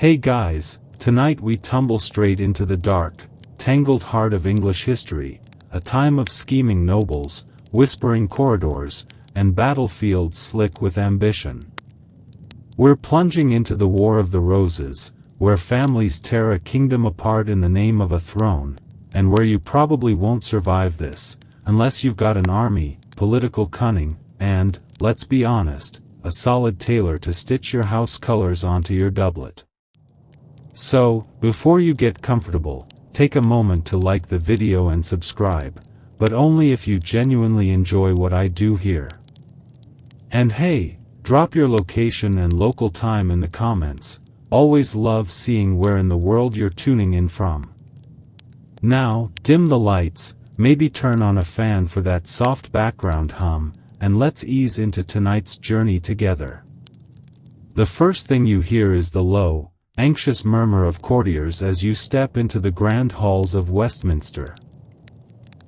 Hey guys, tonight we tumble straight into the dark, tangled heart of English history, a time of scheming nobles, whispering corridors, and battlefields slick with ambition. We're plunging into the War of the Roses, where families tear a kingdom apart in the name of a throne, and where you probably won't survive this, unless you've got an army, political cunning, and, let's be honest, a solid tailor to stitch your house colors onto your doublet. So, before you get comfortable, take a moment to like the video and subscribe, but only if you genuinely enjoy what I do here. And hey, drop your location and local time in the comments. Always love seeing where in the world you're tuning in from. Now, dim the lights, maybe turn on a fan for that soft background hum, and let's ease into tonight's journey together. The first thing you hear is the low, anxious murmur of courtiers as you step into the grand halls of Westminster.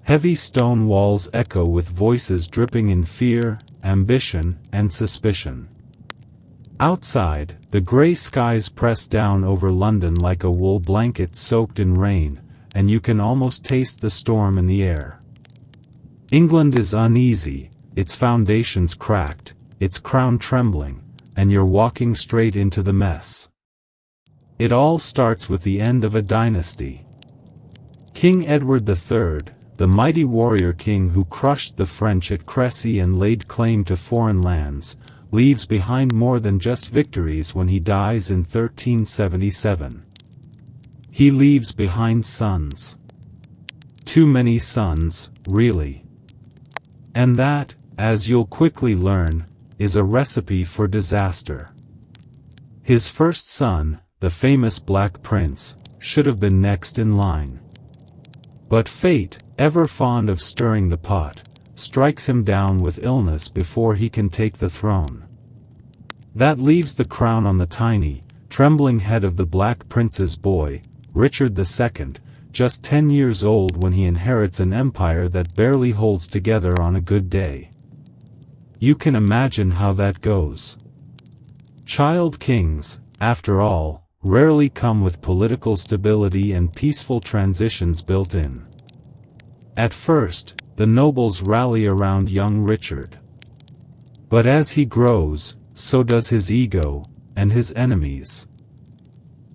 Heavy stone walls echo with voices dripping in fear, ambition, and suspicion. Outside, the grey skies press down over London like a wool blanket soaked in rain, and you can almost taste the storm in the air. England is uneasy, its foundations cracked, its crown trembling, and you're walking straight into the mess. It all starts with the end of a dynasty. King Edward III, the mighty warrior king who crushed the French at Crécy and laid claim to foreign lands, leaves behind more than just victories when he dies in 1377. He leaves behind sons. Too many sons, really. And that, as you'll quickly learn, is a recipe for disaster. His first son, the famous Black Prince, should have been next in line. But fate, ever fond of stirring the pot, strikes him down with illness before he can take the throne. That leaves the crown on the tiny, trembling head of the Black Prince's boy, Richard II, just 10 years old when he inherits an empire that barely holds together on a good day. You can imagine how that goes. Child kings, after all, rarely come with political stability and peaceful transitions built in. At first, the nobles rally around young Richard. But as he grows, so does his ego, and his enemies.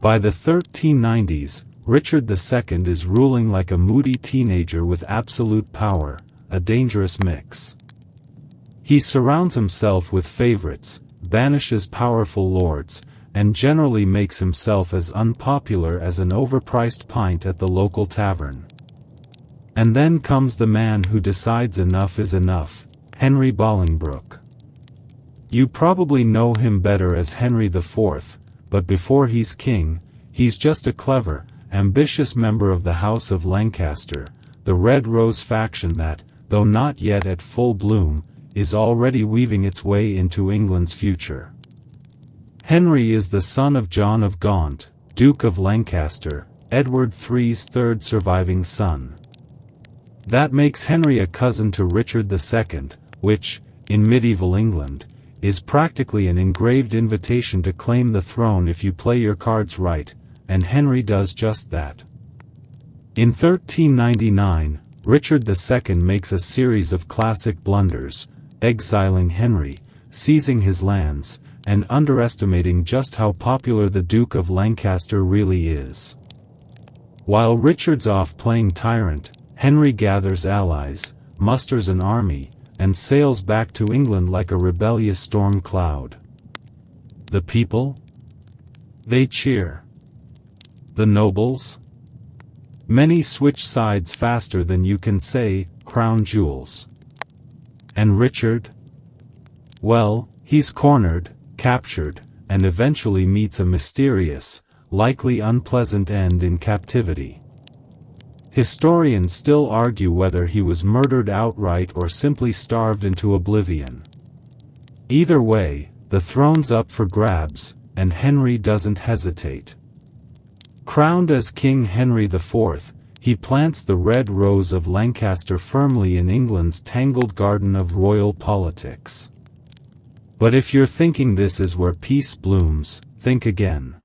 By the 1390s, Richard II is ruling like a moody teenager with absolute power, a dangerous mix. He surrounds himself with favorites, banishes powerful lords, and generally makes himself as unpopular as an overpriced pint at the local tavern. And then comes the man who decides enough is enough, Henry Bolingbroke. You probably know him better as Henry IV, but before he's king, he's just a clever, ambitious member of the House of Lancaster, the Red Rose faction that, though not yet at full bloom, is already weaving its way into England's future. Henry is the son of John of Gaunt, Duke of Lancaster, Edward III's third surviving son. That makes Henry a cousin to Richard II, which, in medieval England, is practically an engraved invitation to claim the throne if you play your cards right, and Henry does just that. In 1399, Richard II makes a series of classic blunders, exiling Henry, seizing his lands, and underestimating just how popular the Duke of Lancaster really is. While Richard's off playing tyrant, Henry gathers allies, musters an army, and sails back to England like a rebellious storm cloud. The people? They cheer. The nobles? Many switch sides faster than you can say, crown jewels. And Richard? Well, he's cornered, captured, and eventually meets a mysterious, likely unpleasant end in captivity. Historians still argue whether he was murdered outright or simply starved into oblivion. Either way, the throne's up for grabs, and Henry doesn't hesitate. Crowned as King Henry IV, he plants the Red Rose of Lancaster firmly in England's tangled garden of royal politics. But if you're thinking this is where peace blooms, think again.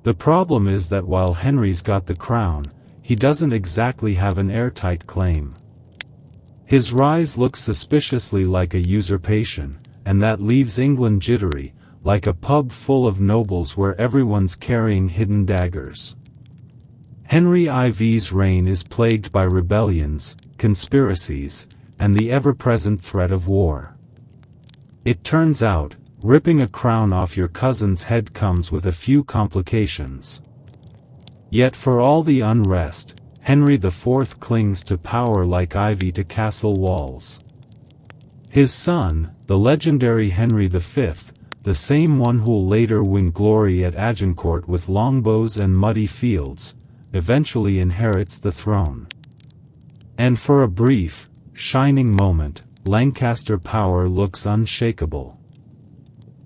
The problem is that while Henry's got the crown, he doesn't exactly have an airtight claim. His rise looks suspiciously like a usurpation, and that leaves England jittery, like a pub full of nobles where everyone's carrying hidden daggers. Henry IV's reign is plagued by rebellions, conspiracies, and the ever-present threat of war. It turns out, ripping a crown off your cousin's head comes with a few complications. Yet for all the unrest, Henry IV clings to power like ivy to castle walls. His son, the legendary Henry V, the same one who'll later win glory at Agincourt with longbows and muddy fields, eventually inherits the throne. And for a brief, shining moment, Lancaster power looks unshakable.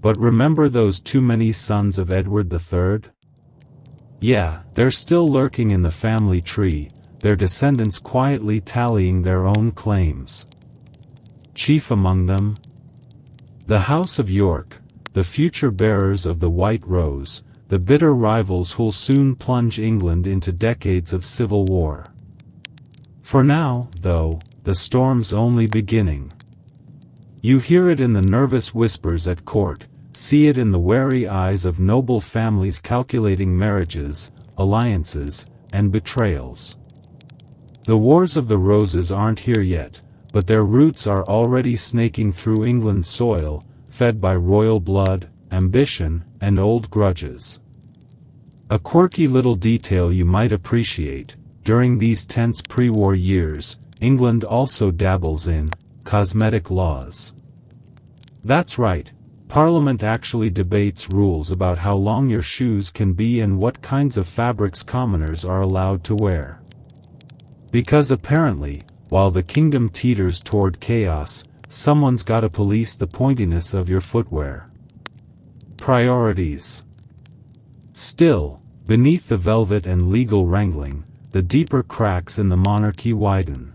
But remember those too many sons of Edward III? Yeah, they're still lurking in the family tree, their descendants quietly tallying their own claims. Chief among them? The House of York, the future bearers of the White Rose, the bitter rivals who'll soon plunge England into decades of civil war. For now, though, the storm's only beginning. You hear it in the nervous whispers at court, see it in the wary eyes of noble families calculating marriages, alliances, and betrayals. The Wars of the Roses aren't here yet, but their roots are already snaking through England's soil, fed by royal blood, ambition, and old grudges. A quirky little detail you might appreciate: during these tense pre-war years, England also dabbles in cosmetic laws. That's right, Parliament actually debates rules about how long your shoes can be and what kinds of fabrics commoners are allowed to wear. Because apparently, while the kingdom teeters toward chaos, someone's gotta police the pointiness of your footwear. Priorities. Still, beneath the velvet and legal wrangling, the deeper cracks in the monarchy widen.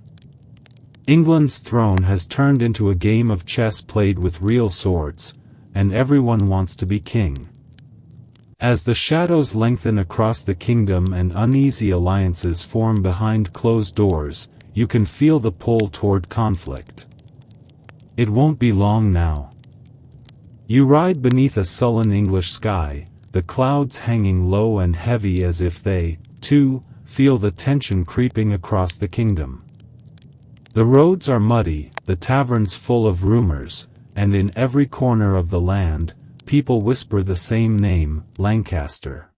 England's throne has turned into a game of chess played with real swords, and everyone wants to be king. As the shadows lengthen across the kingdom and uneasy alliances form behind closed doors, you can feel the pull toward conflict. It won't be long now. You ride beneath a sullen English sky, the clouds hanging low and heavy as if they, too, feel the tension creeping across the kingdom. The roads are muddy, the taverns full of rumors, and in every corner of the land, people whisper the same name, Lancaster.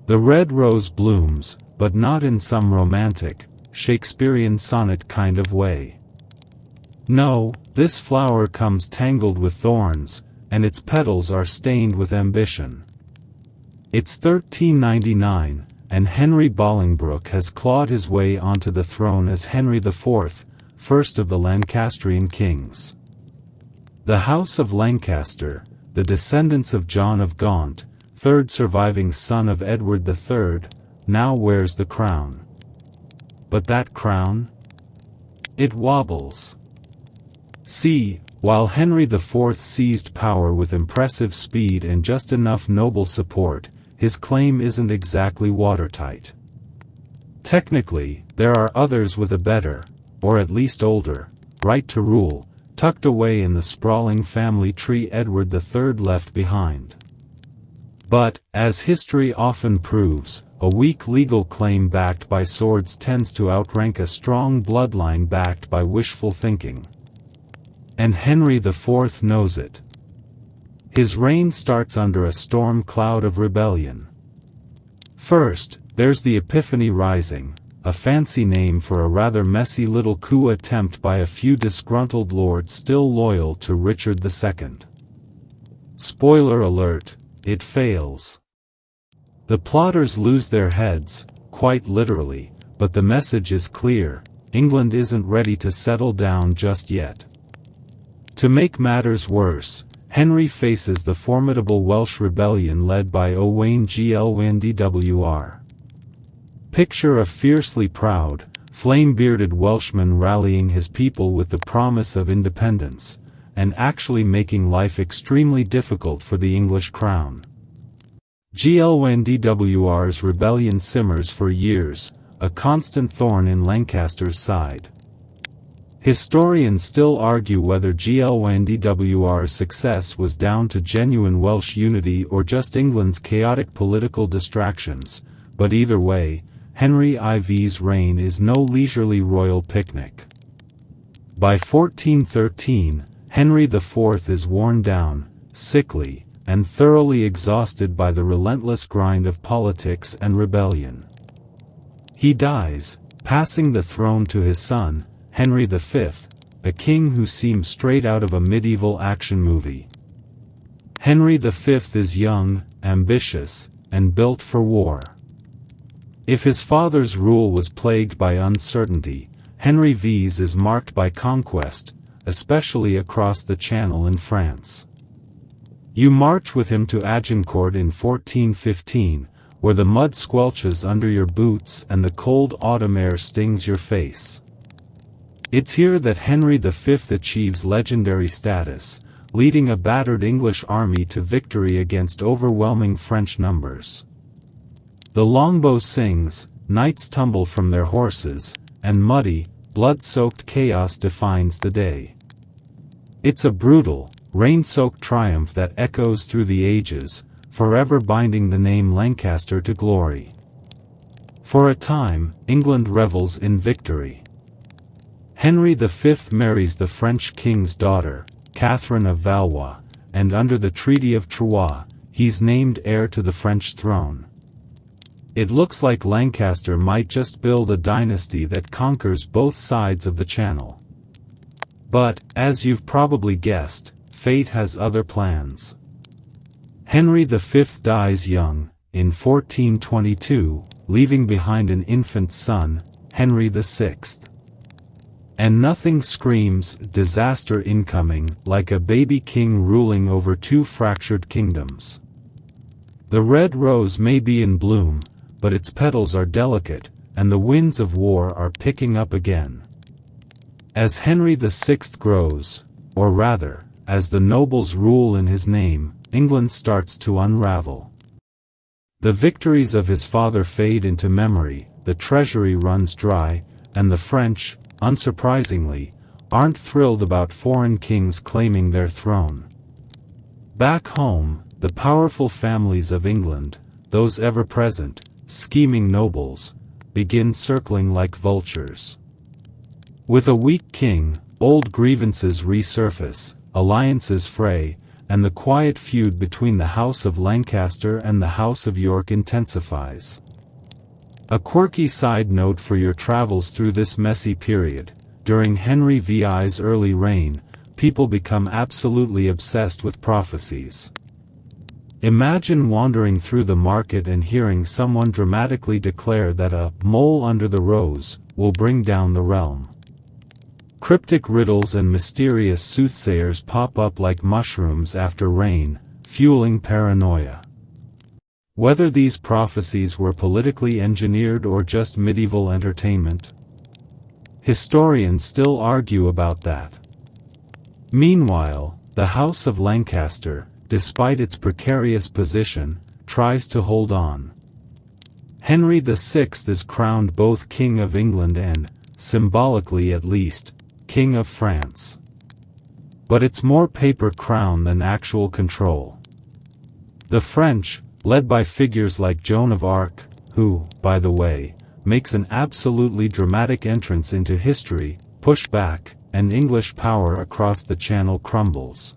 The red rose blooms, but not in some romantic, Shakespearean sonnet kind of way. No, this flower comes tangled with thorns, and its petals are stained with ambition. It's 1399, and Henry Bolingbroke has clawed his way onto the throne as Henry IV, first of the Lancastrian kings. The House of Lancaster, the descendants of John of Gaunt, third surviving son of Edward III, now wears the crown. But that crown? It wobbles. See, while Henry IV seized power with impressive speed and just enough noble support, his claim isn't exactly watertight. Technically, there are others with a better, or at least older, right to rule, tucked away in the sprawling family tree Edward III left behind. But, as history often proves, a weak legal claim backed by swords tends to outrank a strong bloodline backed by wishful thinking. And Henry IV knows it. His reign starts under a storm cloud of rebellion. First, there's the Epiphany Rising, a fancy name for a rather messy little coup attempt by a few disgruntled lords still loyal to Richard II. Spoiler alert, it fails. The plotters lose their heads, quite literally, but the message is clear: England isn't ready to settle down just yet. To make matters worse, Henry faces the formidable Welsh rebellion led by Owain Glndwr. Picture a fiercely proud, flame-bearded Welshman rallying his people with the promise of independence, and actually making life extremely difficult for the English crown. GLWR's rebellion simmers for years, a constant thorn in Lancaster's side. Historians still argue whether GLWR's success was down to genuine Welsh unity or just England's chaotic political distractions, but either way, Henry IV's reign is no leisurely royal picnic. By 1413, Henry IV is worn down, sickly, and thoroughly exhausted by the relentless grind of politics and rebellion. He dies, passing the throne to his son, Henry V, a king who seems straight out of a medieval action movie. Henry V is young, ambitious, and built for war. If his father's rule was plagued by uncertainty, Henry V's is marked by conquest, especially across the Channel in France. You march with him to Agincourt in 1415, where the mud squelches under your boots and the cold autumn air stings your face. It's here that Henry V achieves legendary status, leading a battered English army to victory against overwhelming French numbers. The longbow sings, knights tumble from their horses, and muddy, blood-soaked chaos defines the day. It's a brutal, rain-soaked triumph that echoes through the ages, forever binding the name Lancaster to glory. For a time, England revels in victory. Henry V marries the French king's daughter, Catherine of Valois, and under the Treaty of Troyes, he's named heir to the French throne. It looks like Lancaster might just build a dynasty that conquers both sides of the Channel. But, as you've probably guessed, fate has other plans. Henry V dies young, in 1422, leaving behind an infant son, Henry VI. And nothing screams disaster incoming like a baby king ruling over two fractured kingdoms. The red rose may be in bloom, but its petals are delicate, and the winds of war are picking up again. As Henry VI grows, or rather, as the nobles rule in his name, England starts to unravel. The victories of his father fade into memory, the treasury runs dry, and the French, unsurprisingly, aren't thrilled about foreign kings claiming their throne. Back home, the powerful families of England, those ever-present, scheming nobles, begin circling like vultures. With a weak king, old grievances resurface, alliances fray, and the quiet feud between the House of Lancaster and the House of York intensifies. A quirky side note for your travels through this messy period: during Henry VI's early reign, people become absolutely obsessed with prophecies. Imagine wandering through the market and hearing someone dramatically declare that a mole under the rose will bring down the realm. Cryptic riddles and mysterious soothsayers pop up like mushrooms after rain, fueling paranoia. Whether these prophecies were politically engineered or just medieval entertainment, historians still argue about that. Meanwhile, the House of Lancaster, despite its precarious position, tries to hold on. Henry VI is crowned both King of England and, symbolically at least, King of France. But it's more paper crown than actual control. The French, led by figures like Joan of Arc, who, by the way, makes an absolutely dramatic entrance into history, push back, and English power across the Channel crumbles.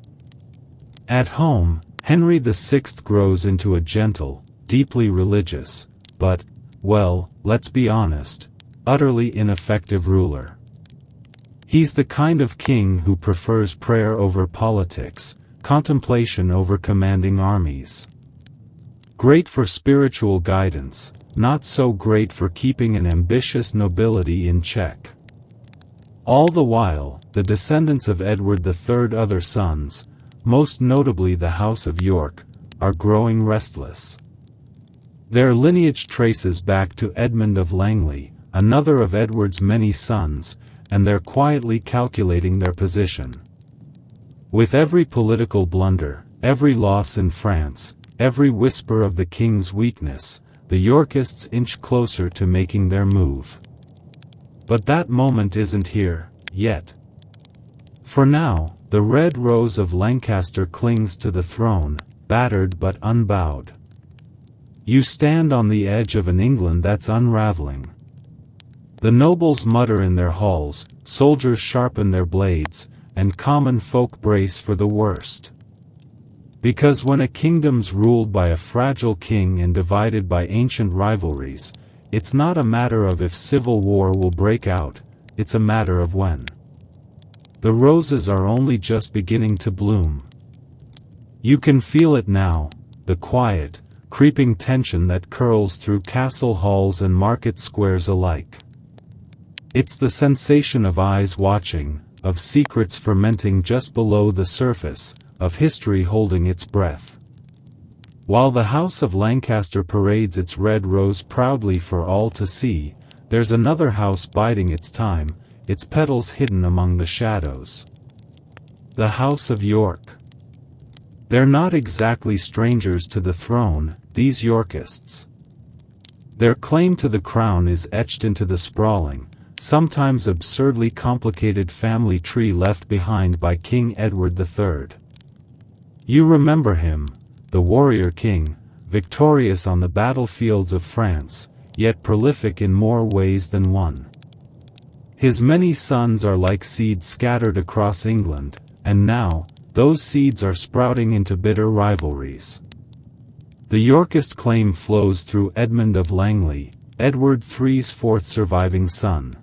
At home, Henry VI grows into a gentle, deeply religious, but, well, let's be honest, utterly ineffective ruler. He's the kind of king who prefers prayer over politics, contemplation over commanding armies. Great for spiritual guidance, not so great for keeping an ambitious nobility in check. All the while, the descendants of Edward III, other sons, most notably the House of York, are growing restless. Their lineage traces back to Edmund of Langley, another of Edward's many sons, and they're quietly calculating their position. With every political blunder, every loss in France, every whisper of the king's weakness, the Yorkists inch closer to making their move. But that moment isn't here, yet. For now, the Red Rose of Lancaster clings to the throne, battered but unbowed. You stand on the edge of an England that's unraveling. The nobles mutter in their halls, soldiers sharpen their blades, and common folk brace for the worst. Because when a kingdom's ruled by a fragile king and divided by ancient rivalries, it's not a matter of if civil war will break out, it's a matter of when. The roses are only just beginning to bloom. You can feel it now, the quiet, creeping tension that curls through castle halls and market squares alike. It's the sensation of eyes watching, of secrets fermenting just below the surface, of history holding its breath. While the House of Lancaster parades its red rose proudly for all to see, there's another house biding its time, its petals hidden among the shadows. The House of York. They're not exactly strangers to the throne, these Yorkists. Their claim to the crown is etched into the sprawling, sometimes absurdly complicated family tree left behind by King Edward III. You remember him, the warrior king, victorious on the battlefields of France, yet prolific in more ways than one. His many sons are like seeds scattered across England, and now, those seeds are sprouting into bitter rivalries. The Yorkist claim flows through Edmund of Langley, Edward III's fourth surviving son.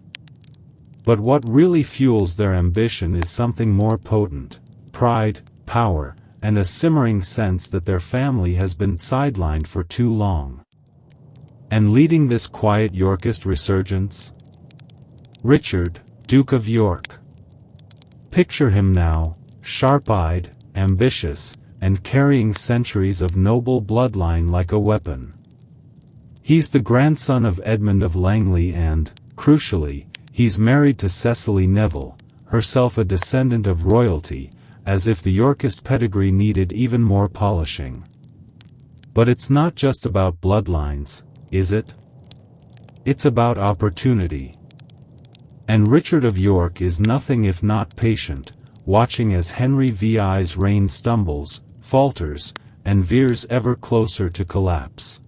But what really fuels their ambition is something more potent: pride, power, and a simmering sense that their family has been sidelined for too long. And leading this quiet Yorkist resurgence? Richard, Duke of York. Picture him now, sharp-eyed, ambitious, and carrying centuries of noble bloodline like a weapon. He's the grandson of Edmund of Langley and, crucially, he's married to Cecily Neville, herself a descendant of royalty, as if the Yorkist pedigree needed even more polishing. But it's not just about bloodlines, is it? It's about opportunity. And Richard of York is nothing if not patient, watching as Henry VI's reign stumbles, falters, and veers ever closer to collapse.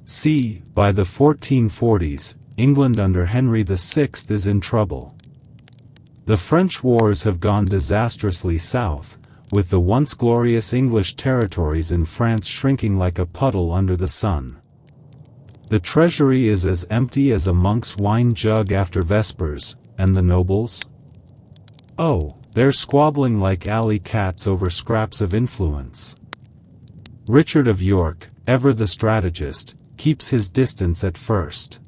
See, by the 1440s, England under Henry VI is in trouble. The French wars have gone disastrously south, with the once glorious English territories in France shrinking like a puddle under the sun. The treasury is as empty as a monk's wine jug after Vespers, and the nobles? Oh, they're squabbling like alley cats over scraps of influence. Richard of York, ever the strategist, keeps his distance at first.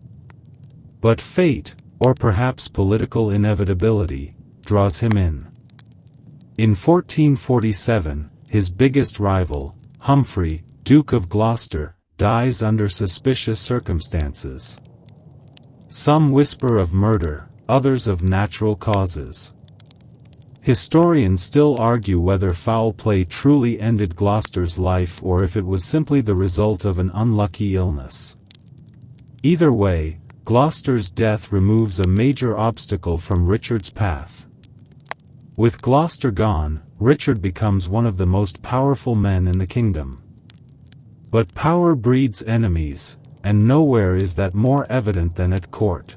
But fate, or perhaps political inevitability, draws him in. In 1447, his biggest rival, Humphrey, Duke of Gloucester, dies under suspicious circumstances. Some whisper of murder, others of natural causes. Historians still argue whether foul play truly ended Gloucester's life or if it was simply the result of an unlucky illness. Either way, Gloucester's death removes a major obstacle from Richard's path. With Gloucester gone, Richard becomes one of the most powerful men in the kingdom. But power breeds enemies, and nowhere is that more evident than at court.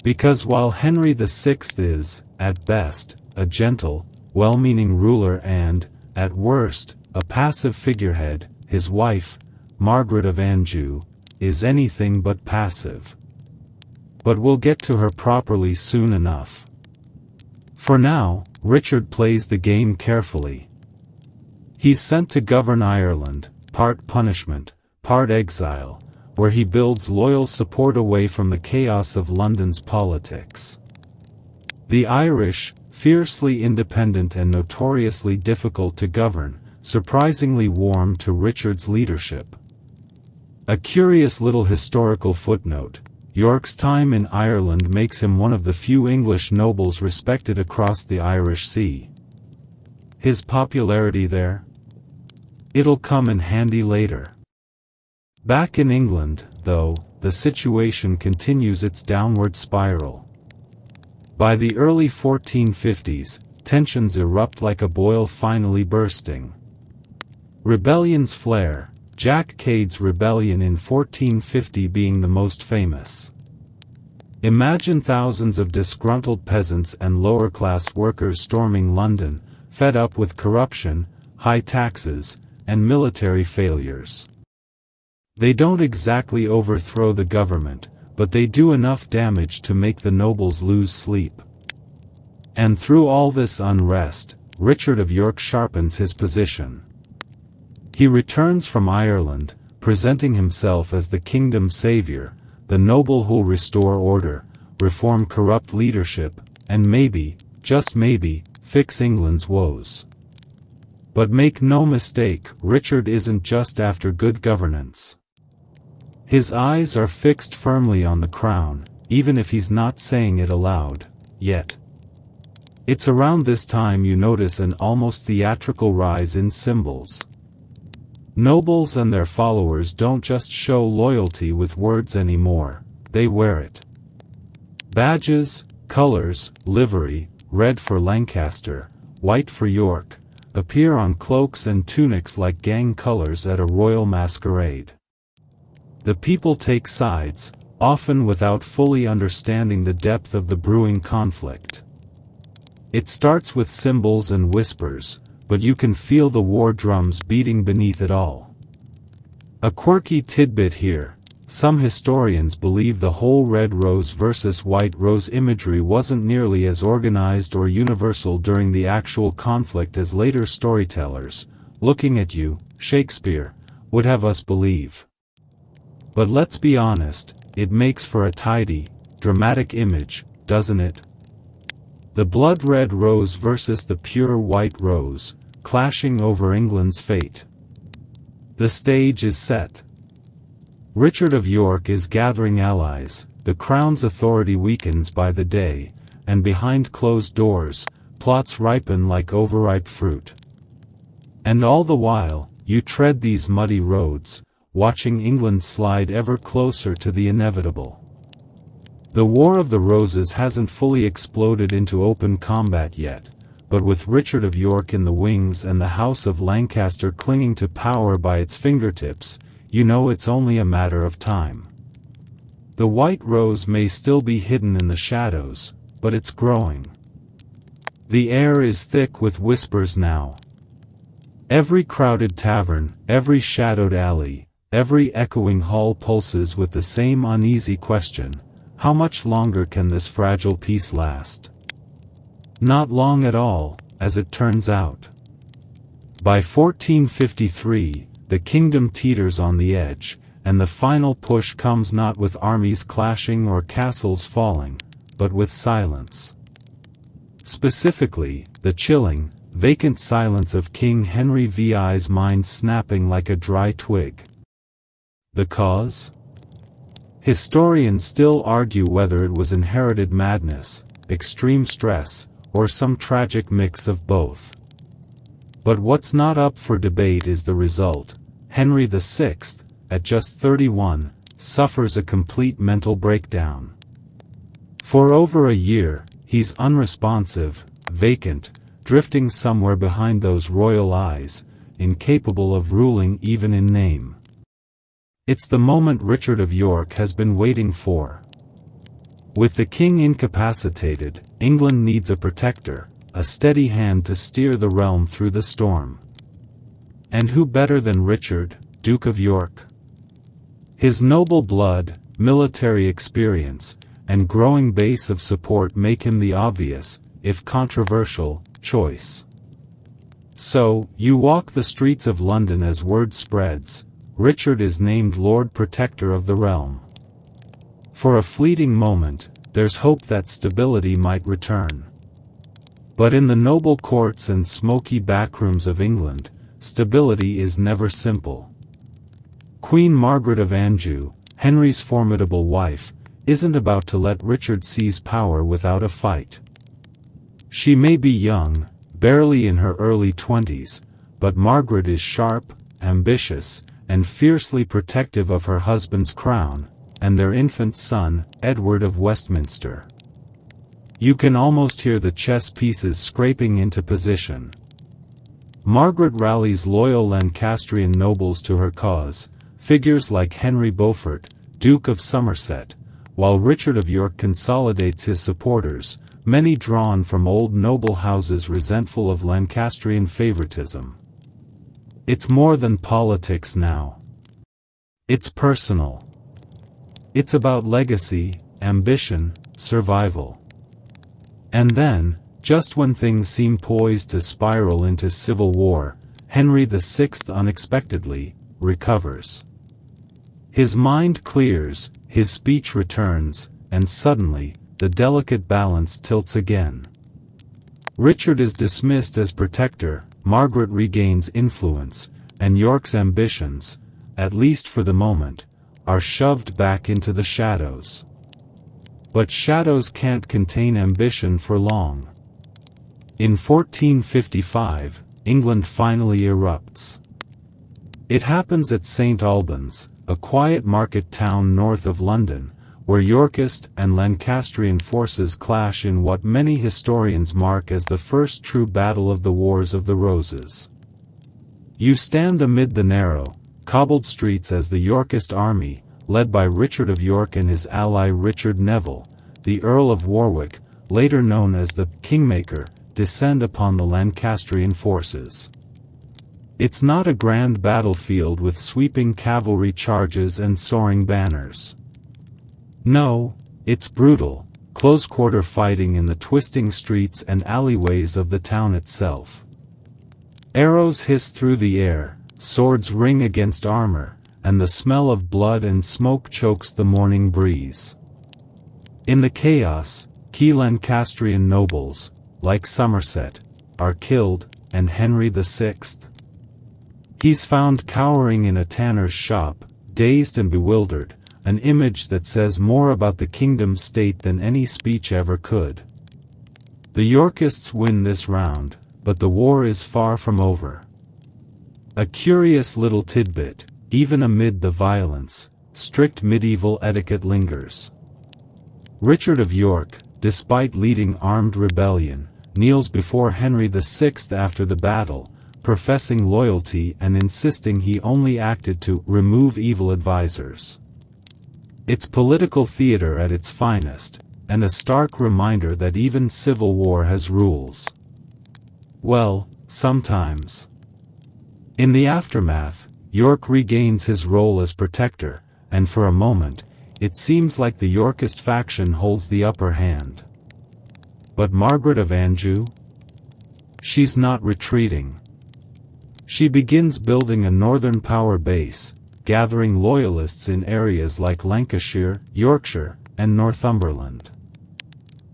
Because while Henry VI is, at best, a gentle, well-meaning ruler and, at worst, a passive figurehead, his wife, Margaret of Anjou, is anything but passive. But we'll get to her properly soon enough. For now, Richard plays the game carefully. He's sent to govern Ireland, part punishment, part exile, where he builds loyal support away from the chaos of London's politics. The Irish, fiercely independent and notoriously difficult to govern, surprisingly warm to Richard's leadership. A curious little historical footnote: York's time in Ireland makes him one of the few English nobles respected across the Irish Sea. His popularity there? It'll come in handy later. Back in England, though, the situation continues its downward spiral. By the early 1450s, tensions erupt like a boil finally bursting. Rebellions flare, Jack Cade's rebellion in 1450 being the most famous. Imagine thousands of disgruntled peasants and lower-class workers storming London, fed up with corruption, high taxes, and military failures. They don't exactly overthrow the government, but they do enough damage to make the nobles lose sleep. And through all this unrest, Richard of York sharpens his position. He returns from Ireland, presenting himself as the kingdom's savior, the noble who'll restore order, reform corrupt leadership, and maybe, just maybe, fix England's woes. But make no mistake, Richard isn't just after good governance. His eyes are fixed firmly on the crown, even if he's not saying it aloud, yet. It's around this time you notice an almost theatrical rise in symbols. Nobles and their followers don't just show loyalty with words anymore, they wear it. Badges, colors, livery, red for Lancaster, white for York, appear on cloaks and tunics like gang colors at a royal masquerade. The people take sides, often without fully understanding the depth of the brewing conflict. It starts with symbols and whispers, but you can feel the war drums beating beneath it all. A quirky tidbit here: some historians believe the whole red rose versus white rose imagery wasn't nearly as organized or universal during the actual conflict as later storytellers, looking at you, Shakespeare, would have us believe. But let's be honest, it makes for a tidy, dramatic image, doesn't it? The blood-red rose versus the pure white rose, clashing over England's fate. The stage is set. Richard of York is gathering allies, the crown's authority weakens by the day, and behind closed doors, plots ripen like overripe fruit. And all the while, you tread these muddy roads, watching England slide ever closer to the inevitable. The War of the Roses hasn't fully exploded into open combat yet, but with Richard of York in the wings and the House of Lancaster clinging to power by its fingertips, you know it's only a matter of time. The white rose may still be hidden in the shadows, but it's growing. The air is thick with whispers now. Every crowded tavern, every shadowed alley, every echoing hall pulses with the same uneasy question: how much longer can this fragile peace last? Not long at all, as it turns out. By 1453, the kingdom teeters on the edge, and the final push comes not with armies clashing or castles falling, but with silence. Specifically, the chilling, vacant silence of King Henry VI's mind snapping like a dry twig. The cause? Historians still argue whether it was inherited madness, extreme stress, or some tragic mix of both. But what's not up for debate is the result. Henry VI, at just 31, suffers a complete mental breakdown. For over a year, he's unresponsive, vacant, drifting somewhere behind those royal eyes, incapable of ruling even in name. It's the moment Richard of York has been waiting for. With the king incapacitated, England needs a protector, a steady hand to steer the realm through the storm. And who better than Richard, Duke of York? His noble blood, military experience, and growing base of support make him the obvious, if controversial, choice. So, you walk the streets of London as word spreads, Richard is named Lord Protector of the realm. For a fleeting moment, there's hope that stability might return. But in the noble courts and smoky backrooms of England, stability is never simple. Queen Margaret of Anjou, Henry's formidable wife, isn't about to let Richard seize power without a fight. She may be young, barely in her early 20s, but Margaret is sharp, ambitious, and fiercely protective of her husband's crown, and their infant son, Edward of Westminster. You can almost hear the chess pieces scraping into position. Margaret rallies loyal Lancastrian nobles to her cause, figures like Henry Beaufort, Duke of Somerset, while Richard of York consolidates his supporters, many drawn from old noble houses resentful of Lancastrian favoritism. It's more than politics now. It's personal. It's about legacy, ambition, survival. And then, just when things seem poised to spiral into civil war, Henry VI unexpectedly recovers. His mind clears, his speech returns, and suddenly, the delicate balance tilts again. Richard is dismissed as protector, Margaret regains influence, and York's ambitions, at least for the moment, are shoved back into the shadows. But shadows can't contain ambition for long. In 1455, England finally erupts. It happens at St. Albans, a quiet market town north of London, where Yorkist and Lancastrian forces clash in what many historians mark as the first true battle of the Wars of the Roses. You stand amid the narrow, cobbled streets as the Yorkist army, led by Richard of York and his ally Richard Neville, the Earl of Warwick, later known as the Kingmaker, descend upon the Lancastrian forces. It's not a grand battlefield with sweeping cavalry charges and soaring banners. No, it's brutal, close-quarter fighting in the twisting streets and alleyways of the town itself. Arrows hiss through the air, swords ring against armor, and the smell of blood and smoke chokes the morning breeze. In the chaos, key Lancastrian nobles, like Somerset, are killed, and Henry VI. He's found cowering in a tanner's shop, dazed and bewildered, an image that says more about the kingdom's state than any speech ever could. The Yorkists win this round, but the war is far from over. A curious little tidbit, even amid the violence, strict medieval etiquette lingers. Richard of York, despite leading armed rebellion, kneels before Henry VI after the battle, professing loyalty and insisting he only acted to remove evil advisers. It's political theater at its finest, and a stark reminder that even civil war has rules. Well, sometimes. In the aftermath, York regains his role as protector, and for a moment, it seems like the Yorkist faction holds the upper hand. But Margaret of Anjou? She's not retreating. She begins building a northern power base, gathering loyalists in areas like Lancashire, Yorkshire, and Northumberland.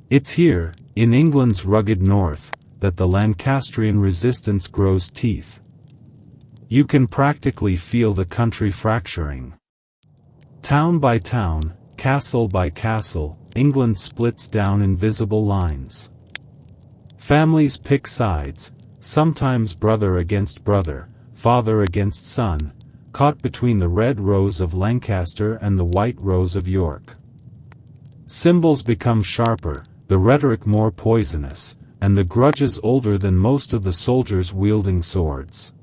It's here, in England's rugged north, that the Lancastrian resistance grows teeth. You can practically feel the country fracturing. Town by town, castle by castle, England splits down invisible lines. Families pick sides, sometimes brother against brother, father against son, caught between the red rose of Lancaster and the white rose of York. Symbols become sharper, the rhetoric more poisonous, and the grudges older than most of the soldiers wielding swords.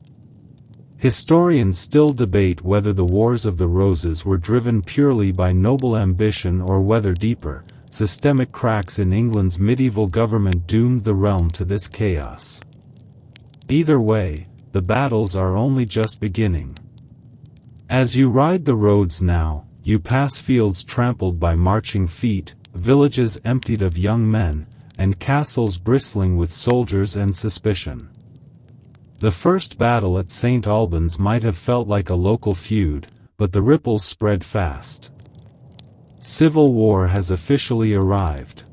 Historians still debate whether the Wars of the Roses were driven purely by noble ambition or whether deeper, systemic cracks in England's medieval government doomed the realm to this chaos. Either way, the battles are only just beginning. As you ride the roads now, you pass fields trampled by marching feet, villages emptied of young men, and castles bristling with soldiers and suspicion. The first battle at St. Albans might have felt like a local feud, but the ripples spread fast. Civil war has officially arrived.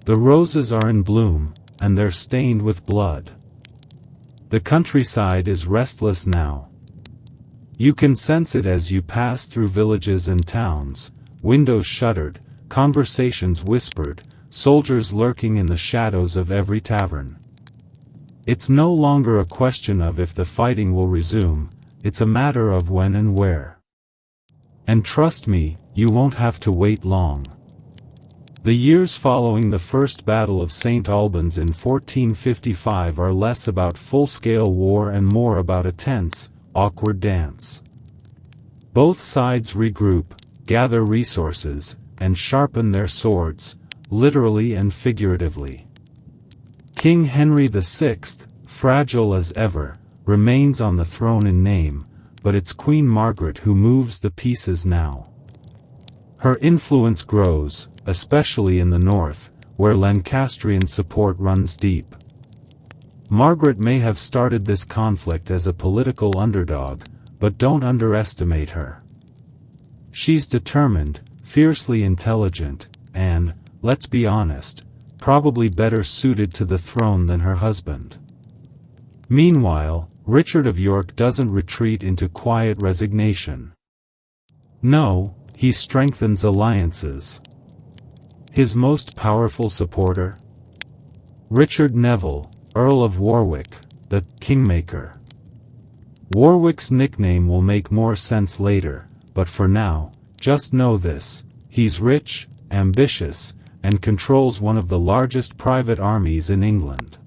The roses are in bloom, and they're stained with blood. The countryside is restless now. You can sense it as you pass through villages and towns, windows shuttered, conversations whispered, soldiers lurking in the shadows of every tavern. It's no longer a question of if the fighting will resume, it's a matter of when and where. And trust me, you won't have to wait long. The years following the First Battle of St. Albans in 1455 are less about full-scale war and more about a tense, awkward dance. Both sides regroup, gather resources, and sharpen their swords, literally and figuratively. King Henry VI, fragile as ever, remains on the throne in name, but it's Queen Margaret who moves the pieces now. Her influence grows, especially in the north, where Lancastrian support runs deep. Margaret may have started this conflict as a political underdog, but don't underestimate her. She's determined, fiercely intelligent, and, let's be honest, probably better suited to the throne than her husband. Meanwhile, Richard of York doesn't retreat into quiet resignation. No, he strengthens alliances. His most powerful supporter? Richard Neville, Earl of Warwick, the Kingmaker. Warwick's nickname will make more sense later, but for now, just know this: he's rich, ambitious, and controls one of the largest private armies in England.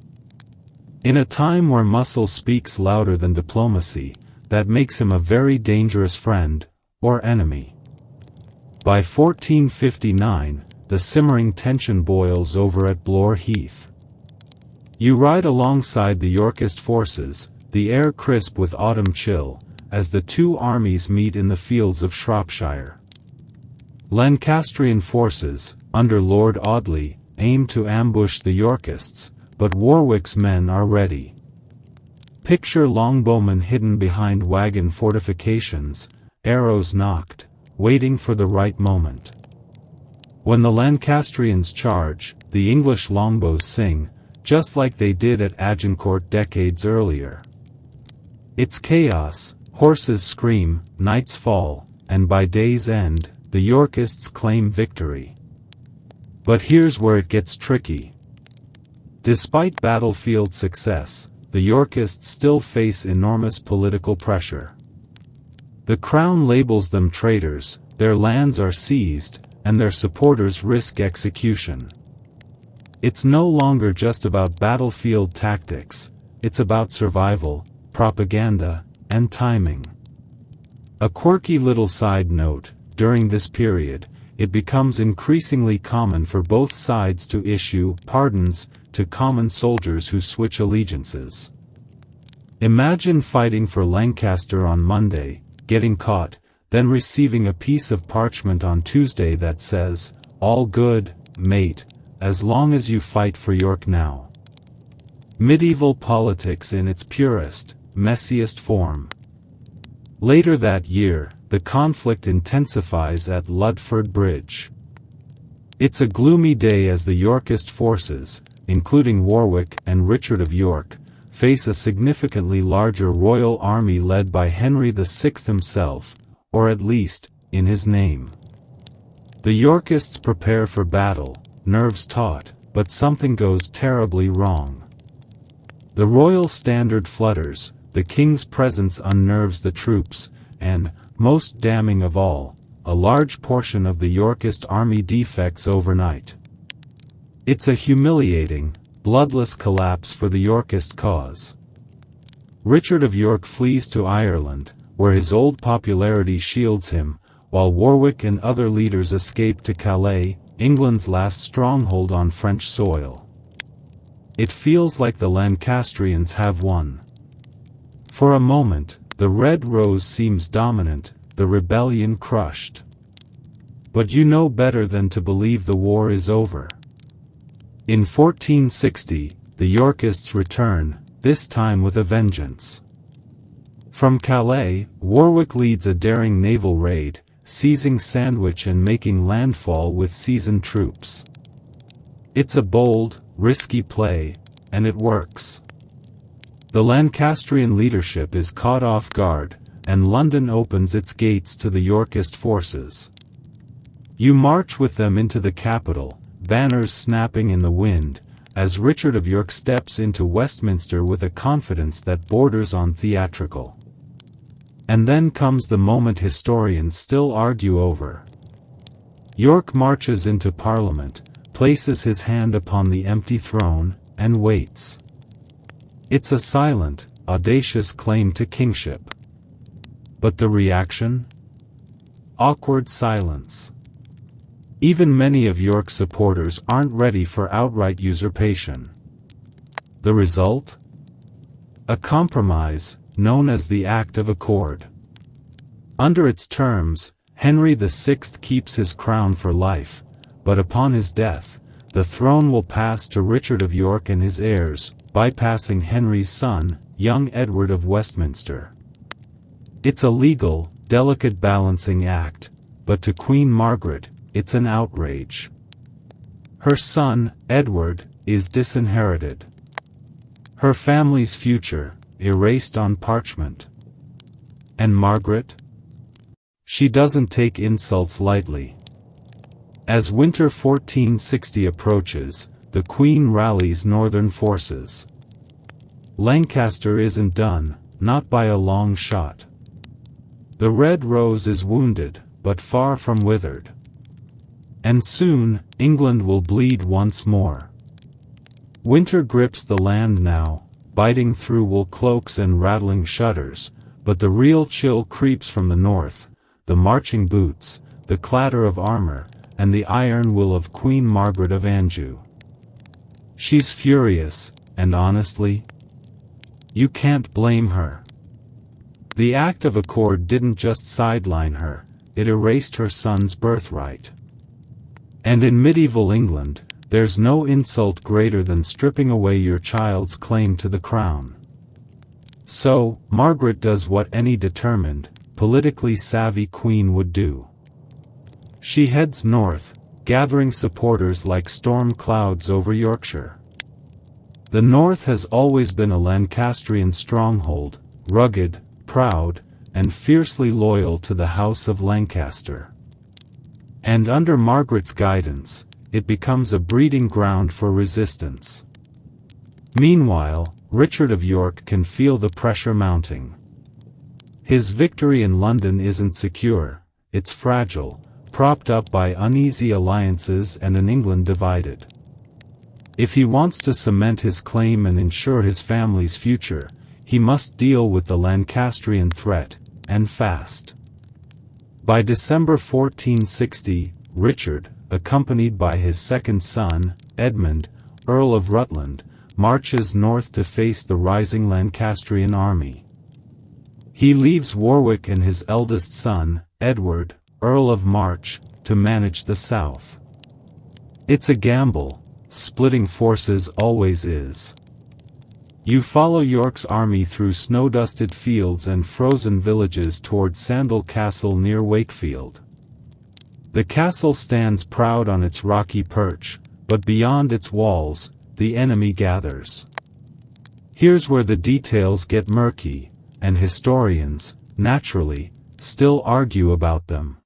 In a time where muscle speaks louder than diplomacy, that makes him a very dangerous friend, or enemy. By 1459, the simmering tension boils over at Blore Heath. You ride alongside the Yorkist forces, the air crisp with autumn chill, as the two armies meet in the fields of Shropshire. Lancastrian forces, under Lord Audley, aim to ambush the Yorkists, but Warwick's men are ready. Picture longbowmen hidden behind wagon fortifications, arrows nocked, waiting for the right moment. When the Lancastrians charge, the English longbows sing, just like they did at Agincourt decades earlier. It's chaos, horses scream, knights fall, and by day's end, the Yorkists claim victory. But here's where it gets tricky. Despite battlefield success, the Yorkists still face enormous political pressure. The Crown labels them traitors, their lands are seized, and their supporters risk execution. It's no longer just about battlefield tactics, it's about survival, propaganda, and timing. A quirky little side note: during this period, it becomes increasingly common for both sides to issue pardons to common soldiers who switch allegiances. Imagine fighting for Lancaster on Monday, getting caught, then receiving a piece of parchment on Tuesday that says, "All good, mate, as long as you fight for York now." Medieval politics in its purest, messiest form. Later that year, the conflict intensifies at Ludford Bridge. It's a gloomy day as the Yorkist forces, including Warwick and Richard of York, face a significantly larger royal army led by Henry VI himself, or at least, in his name. The Yorkists prepare for battle, nerves taut, but something goes terribly wrong. The royal standard flutters, the king's presence unnerves the troops, and, most damning of all, a large portion of the Yorkist army defects overnight. It's a humiliating, bloodless collapse for the Yorkist cause. Richard of York flees to Ireland, where his old popularity shields him, while Warwick and other leaders escape to Calais, England's last stronghold on French soil. It feels like the Lancastrians have won. For a moment, the Red Rose seems dominant, the rebellion crushed. But you know better than to believe the war is over. In 1460, the Yorkists return, this time with a vengeance. From Calais, Warwick leads a daring naval raid, seizing Sandwich and making landfall with seasoned troops. It's a bold, risky play, and it works. The Lancastrian leadership is caught off guard, and London opens its gates to the Yorkist forces. You march with them into the capital, banners snapping in the wind, as Richard of York steps into Westminster with a confidence that borders on theatrical. And then comes the moment historians still argue over. York marches into Parliament, places his hand upon the empty throne, and waits. It's a silent, audacious claim to kingship. But the reaction? Awkward silence. Even many of York's supporters aren't ready for outright usurpation. The result? A compromise, known as the Act of Accord. Under its terms, Henry VI keeps his crown for life, but upon his death, the throne will pass to Richard of York and his heirs, bypassing Henry's son, young Edward of Westminster. It's a legal, delicate balancing act, but to Queen Margaret, it's an outrage. Her son, Edward, is disinherited. Her family's future, erased on parchment. And Margaret? She doesn't take insults lightly. As winter 1460 approaches, the Queen rallies northern forces. Lancaster isn't done, not by a long shot. The Red Rose is wounded, but far from withered. And soon, England will bleed once more. Winter grips the land now, biting through wool cloaks and rattling shutters, but the real chill creeps from the north, the marching boots, the clatter of armor, and the iron will of Queen Margaret of Anjou. She's furious, and honestly, you can't blame her. The Act of Accord didn't just sideline her, it erased her son's birthright. And in medieval England, there's no insult greater than stripping away your child's claim to the crown. So, Margaret does what any determined, politically savvy queen would do. She heads north, gathering supporters like storm clouds over Yorkshire. The north has always been a Lancastrian stronghold, rugged, proud, and fiercely loyal to the House of Lancaster. And under Margaret's guidance, it becomes a breeding ground for resistance. Meanwhile, Richard of York can feel the pressure mounting. His victory in London isn't secure, it's fragile, propped up by uneasy alliances and an England divided. If he wants to cement his claim and ensure his family's future, he must deal with the Lancastrian threat, and fast. By December 1460, Richard, accompanied by his second son, Edmund, Earl of Rutland, marches north to face the rising Lancastrian army. He leaves Warwick and his eldest son, Edward, Earl of March, to manage the south. It's a gamble, splitting forces always is. You follow York's army through snow-dusted fields and frozen villages toward Sandal Castle near Wakefield. The castle stands proud on its rocky perch, but beyond its walls, the enemy gathers. Here's where the details get murky, and historians, naturally, still argue about them.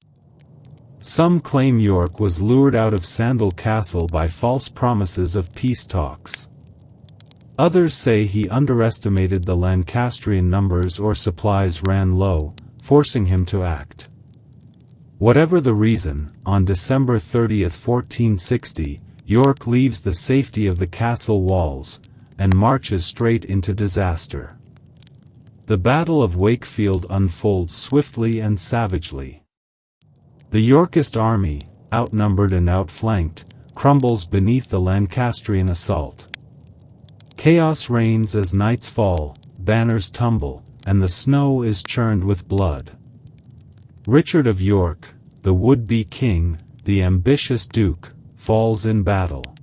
Some claim York was lured out of Sandal Castle by false promises of peace talks. Others say he underestimated the Lancastrian numbers or supplies ran low, forcing him to act. Whatever the reason, on December 30, 1460, York leaves the safety of the castle walls, and marches straight into disaster. The Battle of Wakefield unfolds swiftly and savagely. The Yorkist army, outnumbered and outflanked, crumbles beneath the Lancastrian assault. Chaos reigns as nights fall, banners tumble, and the snow is churned with blood. Richard of York, the would-be king, the ambitious duke, falls in battle.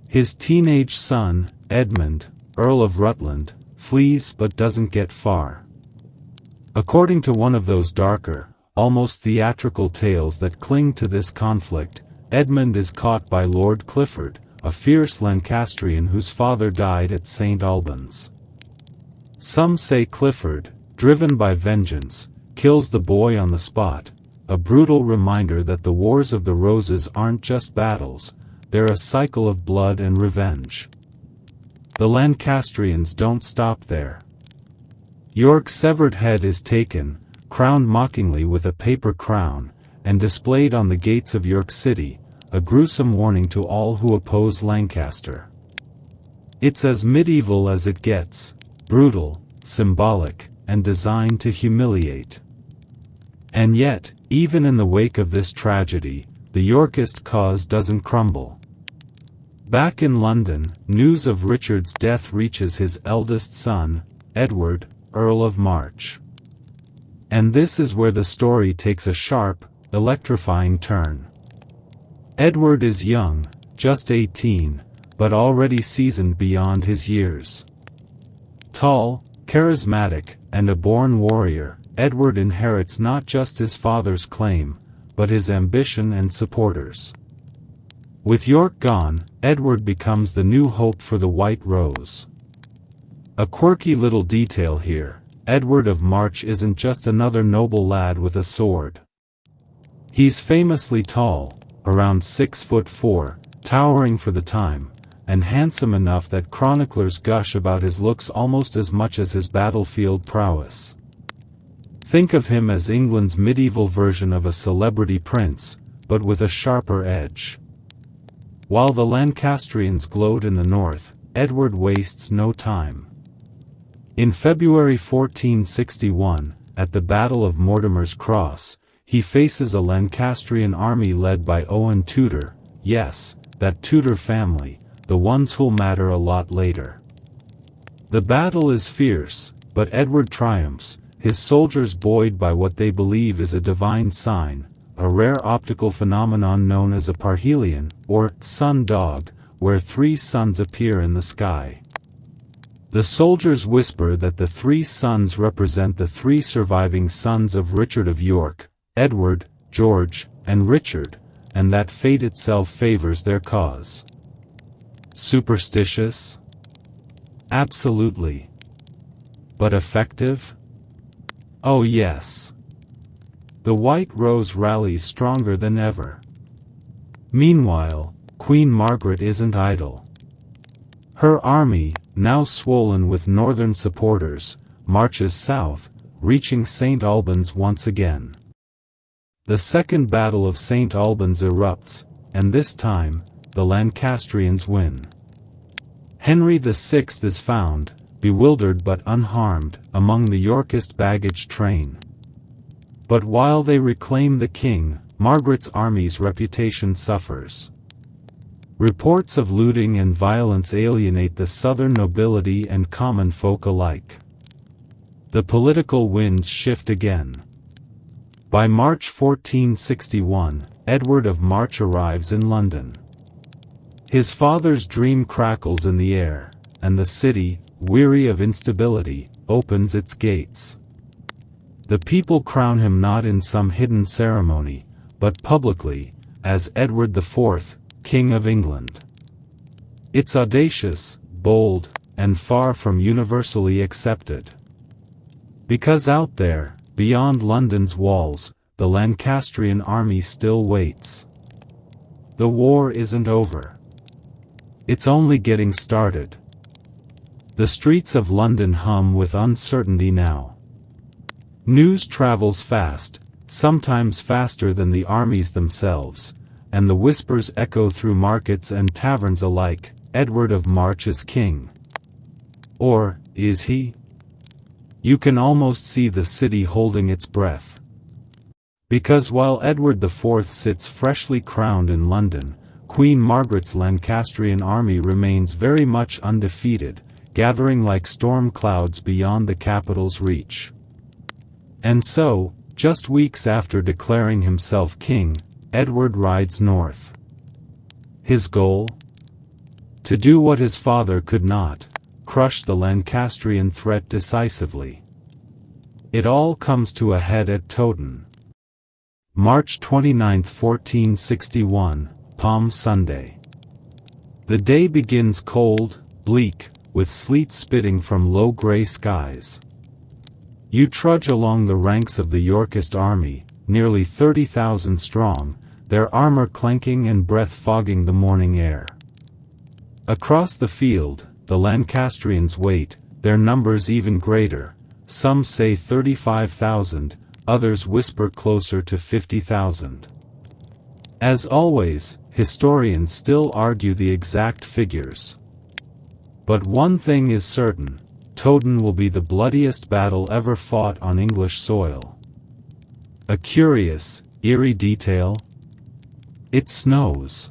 His teenage son, Edmund, Earl of Rutland, flees but doesn't get far. According to one of those darker, almost theatrical tales that cling to this conflict, Edmund is caught by Lord Clifford, a fierce Lancastrian whose father died at St. Albans. Some say Clifford, driven by vengeance, kills the boy on the spot, a brutal reminder that the Wars of the Roses aren't just battles, they're a cycle of blood and revenge. The Lancastrians don't stop there. York's severed head is taken, crowned mockingly with a paper crown, and displayed on the gates of York City, a gruesome warning to all who oppose Lancaster. It's as medieval as it gets, brutal, symbolic, and designed to humiliate. And yet, even in the wake of this tragedy, the Yorkist cause doesn't crumble. Back in London, news of Richard's death reaches his eldest son, Edward, Earl of March. And this is where the story takes a sharp, electrifying turn. Edward is young, just 18, but already seasoned beyond his years. Tall, charismatic, and a born warrior, Edward inherits not just his father's claim, but his ambition and supporters. With York gone, Edward becomes the new hope for the White Rose. A quirky little detail here, Edward of March isn't just another noble lad with a sword. He's famously tall, around 6'4", towering for the time, and handsome enough that chroniclers gush about his looks almost as much as his battlefield prowess. Think of him as England's medieval version of a celebrity prince, but with a sharper edge. While the Lancastrians glowed in the north, Edward wastes no time. In February 1461, at the Battle of Mortimer's Cross, he faces a Lancastrian army led by Owen Tudor, yes, that Tudor family, the ones who'll matter a lot later. The battle is fierce, but Edward triumphs, his soldiers buoyed by what they believe is a divine sign, a rare optical phenomenon known as a parhelion, or sun dog, where three suns appear in the sky. The soldiers whisper that the three suns represent the three surviving sons of Richard of York, Edward, George, and Richard, and that fate itself favors their cause. Superstitious? Absolutely. But effective? Oh yes. The White Rose rallies stronger than ever. Meanwhile, Queen Margaret isn't idle. Her army, now swollen with northern supporters, marches south, reaching St. Albans once again. The Second Battle of St. Albans erupts, and this time, the Lancastrians win. Henry VI is found, bewildered but unharmed, among the Yorkist baggage train. But while they reclaim the king, Margaret's army's reputation suffers. Reports of looting and violence alienate the southern nobility and common folk alike. The political winds shift again. By March 1461, Edward of March arrives in London. His father's dream crackles in the air, and the city, weary of instability, opens its gates. The people crown him not in some hidden ceremony, but publicly, as Edward IV, King of England. It's audacious, bold, and far from universally accepted. Because out there, beyond London's walls, the Lancastrian army still waits. The war isn't over. It's only getting started. The streets of London hum with uncertainty now. News travels fast, sometimes faster than the armies themselves, and the whispers echo through markets and taverns alike, Edward of March is king. Or, is he? You can almost see the city holding its breath. Because while Edward IV sits freshly crowned in London, Queen Margaret's Lancastrian army remains very much undefeated, gathering like storm clouds beyond the capital's reach. And so, just weeks after declaring himself king, Edward rides north. His goal? To do what his father could not, crush the Lancastrian threat decisively. It all comes to a head at Towton. March 29, 1461, Palm Sunday. The day begins cold, bleak, with sleet spitting from low gray skies. You trudge along the ranks of the Yorkist army, nearly 30,000 strong, their armor clanking and breath fogging the morning air. Across the field, the Lancastrians wait, their numbers even greater, some say 35,000, others whisper closer to 50,000. As always, historians still argue the exact figures. But one thing is certain, Towton will be the bloodiest battle ever fought on English soil. A curious, eerie detail? It snows.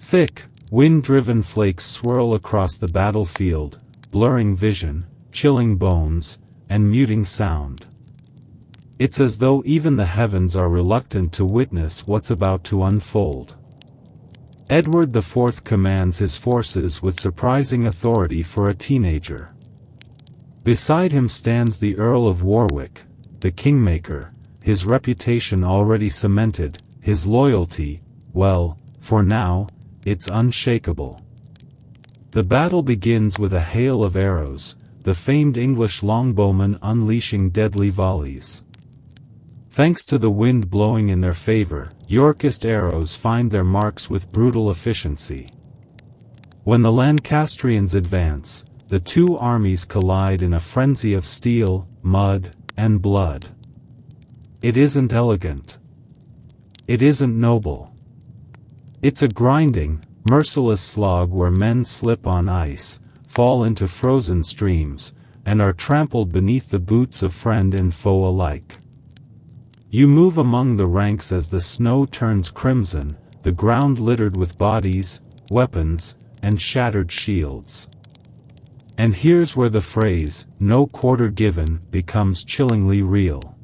Thick, wind-driven flakes swirl across the battlefield, blurring vision, chilling bones, and muting sound. It's as though even the heavens are reluctant to witness what's about to unfold. Edward IV commands his forces with surprising authority for a teenager. Beside him stands the Earl of Warwick, the kingmaker, his reputation already cemented, his loyalty, well, for now, it's unshakable. The battle begins with a hail of arrows, the famed English longbowmen unleashing deadly volleys. Thanks to the wind blowing in their favor, Yorkist arrows find their marks with brutal efficiency. When the Lancastrians advance, the two armies collide in a frenzy of steel, mud, and blood. It isn't elegant. It isn't noble. It's a grinding, merciless slog where men slip on ice, fall into frozen streams, and are trampled beneath the boots of friend and foe alike. You move among the ranks as the snow turns crimson, the ground littered with bodies, weapons, and shattered shields. And here's where the phrase, "no quarter given," becomes chillingly real.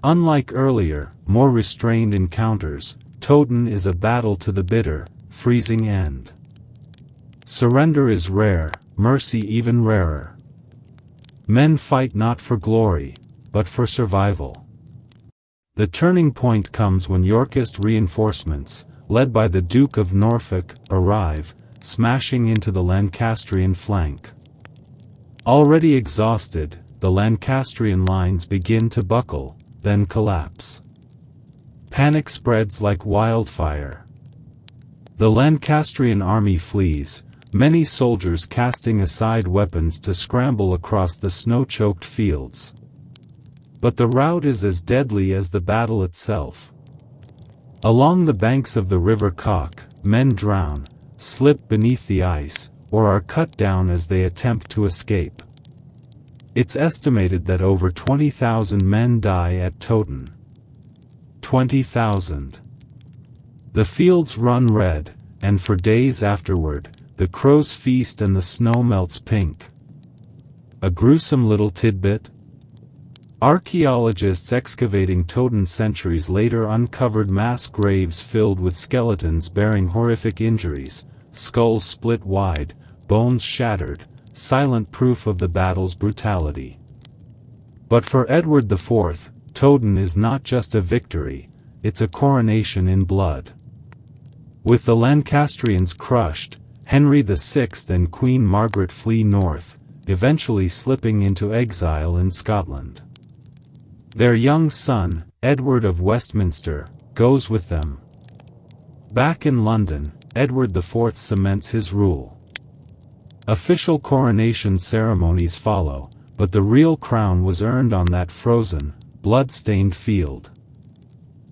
Unlike earlier, more restrained encounters, Towton is a battle to the bitter, freezing end. Surrender is rare, mercy even rarer. Men fight not for glory, but for survival. The turning point comes when Yorkist reinforcements, led by the Duke of Norfolk, arrive, smashing into the Lancastrian flank. Already exhausted, the Lancastrian lines begin to buckle, then collapse. Panic spreads like wildfire. The Lancastrian army flees, many soldiers casting aside weapons to scramble across the snow-choked fields. But the rout is as deadly as the battle itself. Along the banks of the River Cock, men drown, slip beneath the ice, or are cut down as they attempt to escape. It's estimated that over 20,000 men die at Towton. 20,000. The fields run red, and for days afterward, the crows feast and the snow melts pink. A gruesome little tidbit? Archaeologists excavating Towton centuries later uncovered mass graves filled with skeletons bearing horrific injuries, skulls split wide, bones shattered, silent proof of the battle's brutality. But for Edward IV, Towton is not just a victory, it's a coronation in blood. With the Lancastrians crushed, Henry VI and Queen Margaret flee north, eventually slipping into exile in Scotland. Their young son, Edward of Westminster, goes with them. Back in London, Edward IV cements his rule. Official coronation ceremonies follow, but the real crown was earned on that frozen, blood-stained field.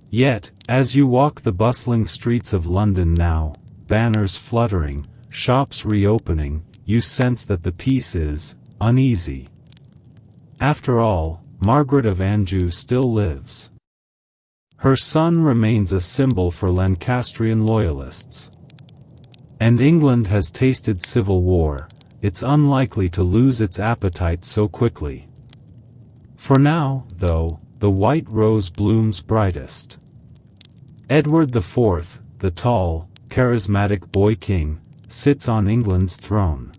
Yet, as you walk the bustling streets of London now, banners fluttering, shops reopening, you sense that the peace is uneasy. After all, Margaret of Anjou still lives. Her son remains a symbol for Lancastrian loyalists. And England has tasted civil war, it's unlikely to lose its appetite so quickly. For now, though, the white rose blooms brightest. Edward IV, the tall, charismatic boy king, sits on England's throne.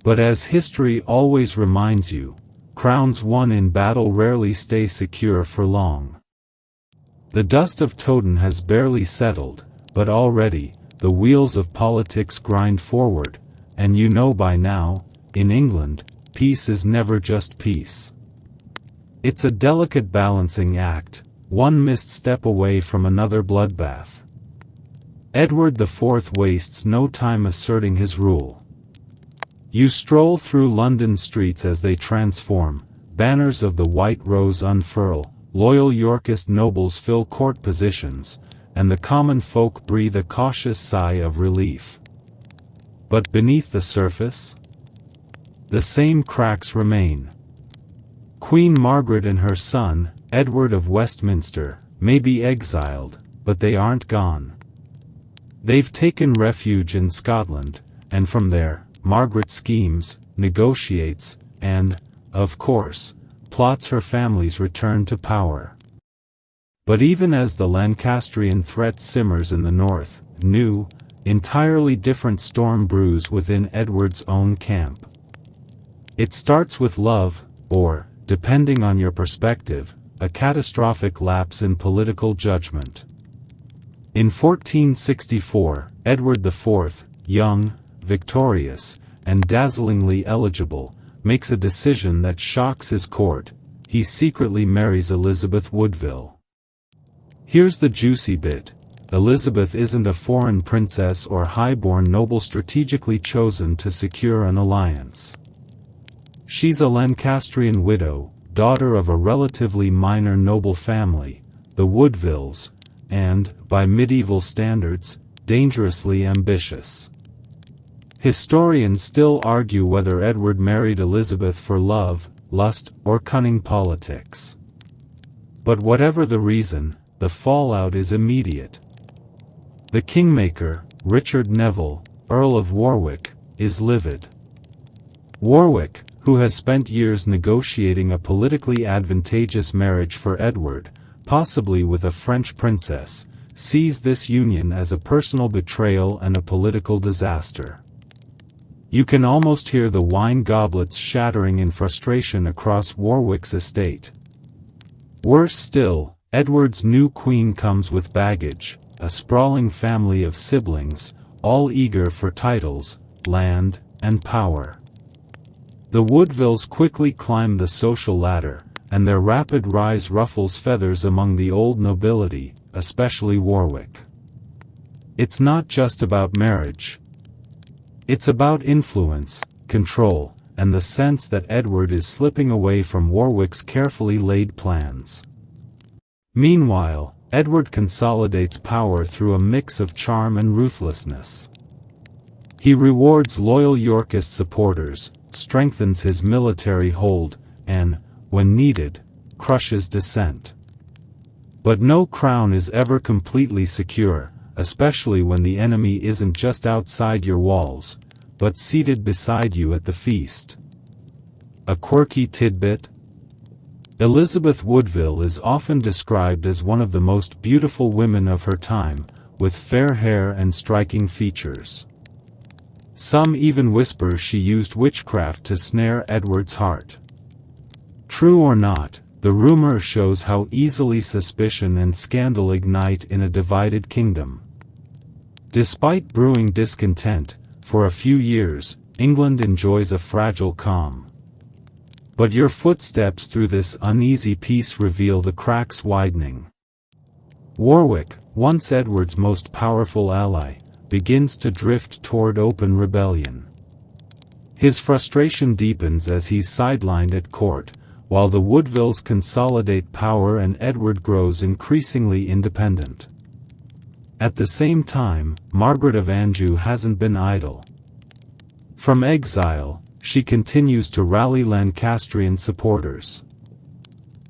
But as history always reminds you, crowns won in battle rarely stay secure for long. The dust of Towton has barely settled, but already, the wheels of politics grind forward, and you know by now, in England, peace is never just peace. It's a delicate balancing act, one missed step away from another bloodbath. Edward IV wastes no time asserting his rule. You stroll through London streets as they transform, banners of the White Rose unfurl, loyal Yorkist nobles fill court positions, and the common folk breathe a cautious sigh of relief. But beneath the surface, the same cracks remain. Queen Margaret and her son, Edward of Westminster, may be exiled, but they aren't gone. They've taken refuge in Scotland, and from there, Margaret schemes, negotiates, and, of course, plots her family's return to power. But even as the Lancastrian threat simmers in the north, new, entirely different storm brews within Edward's own camp. It starts with love, or, depending on your perspective, a catastrophic lapse in political judgment. In 1464, Edward IV, young, victorious, and dazzlingly eligible, makes a decision that shocks his court. He secretly marries Elizabeth Woodville. Here's the juicy bit. Elizabeth isn't a foreign princess or high-born noble strategically chosen to secure an alliance. She's a Lancastrian widow, daughter of a relatively minor noble family, the Woodvilles, and, by medieval standards, dangerously ambitious. Historians still argue whether Edward married Elizabeth for love, lust, or cunning politics. But whatever the reason, the fallout is immediate. The kingmaker, Richard Neville, Earl of Warwick, is livid. Warwick, who has spent years negotiating a politically advantageous marriage for Edward, possibly with a French princess, sees this union as a personal betrayal and a political disaster. You can almost hear the wine goblets shattering in frustration across Warwick's estate. Worse still, Edward's new queen comes with baggage, a sprawling family of siblings, all eager for titles, land, and power. The Woodvilles quickly climb the social ladder, and their rapid rise ruffles feathers among the old nobility, especially Warwick. It's not just about marriage. It's about influence, control, and the sense that Edward is slipping away from Warwick's carefully laid plans. Meanwhile, Edward consolidates power through a mix of charm and ruthlessness. He rewards loyal Yorkist supporters, strengthens his military hold, and, when needed, crushes dissent. But no crown is ever completely secure, especially when the enemy isn't just outside your walls, but seated beside you at the feast. A quirky tidbit? Elizabeth Woodville is often described as one of the most beautiful women of her time, with fair hair and striking features. Some even whisper she used witchcraft to snare Edward's heart. True or not, the rumor shows how easily suspicion and scandal ignite in a divided kingdom. Despite brewing discontent, for a few years, England enjoys a fragile calm. But your footsteps through this uneasy peace reveal the cracks widening. Warwick, once Edward's most powerful ally, begins to drift toward open rebellion. His frustration deepens as he's sidelined at court, while the Woodvilles consolidate power and Edward grows increasingly independent. At the same time, Margaret of Anjou hasn't been idle. From exile, she continues to rally Lancastrian supporters.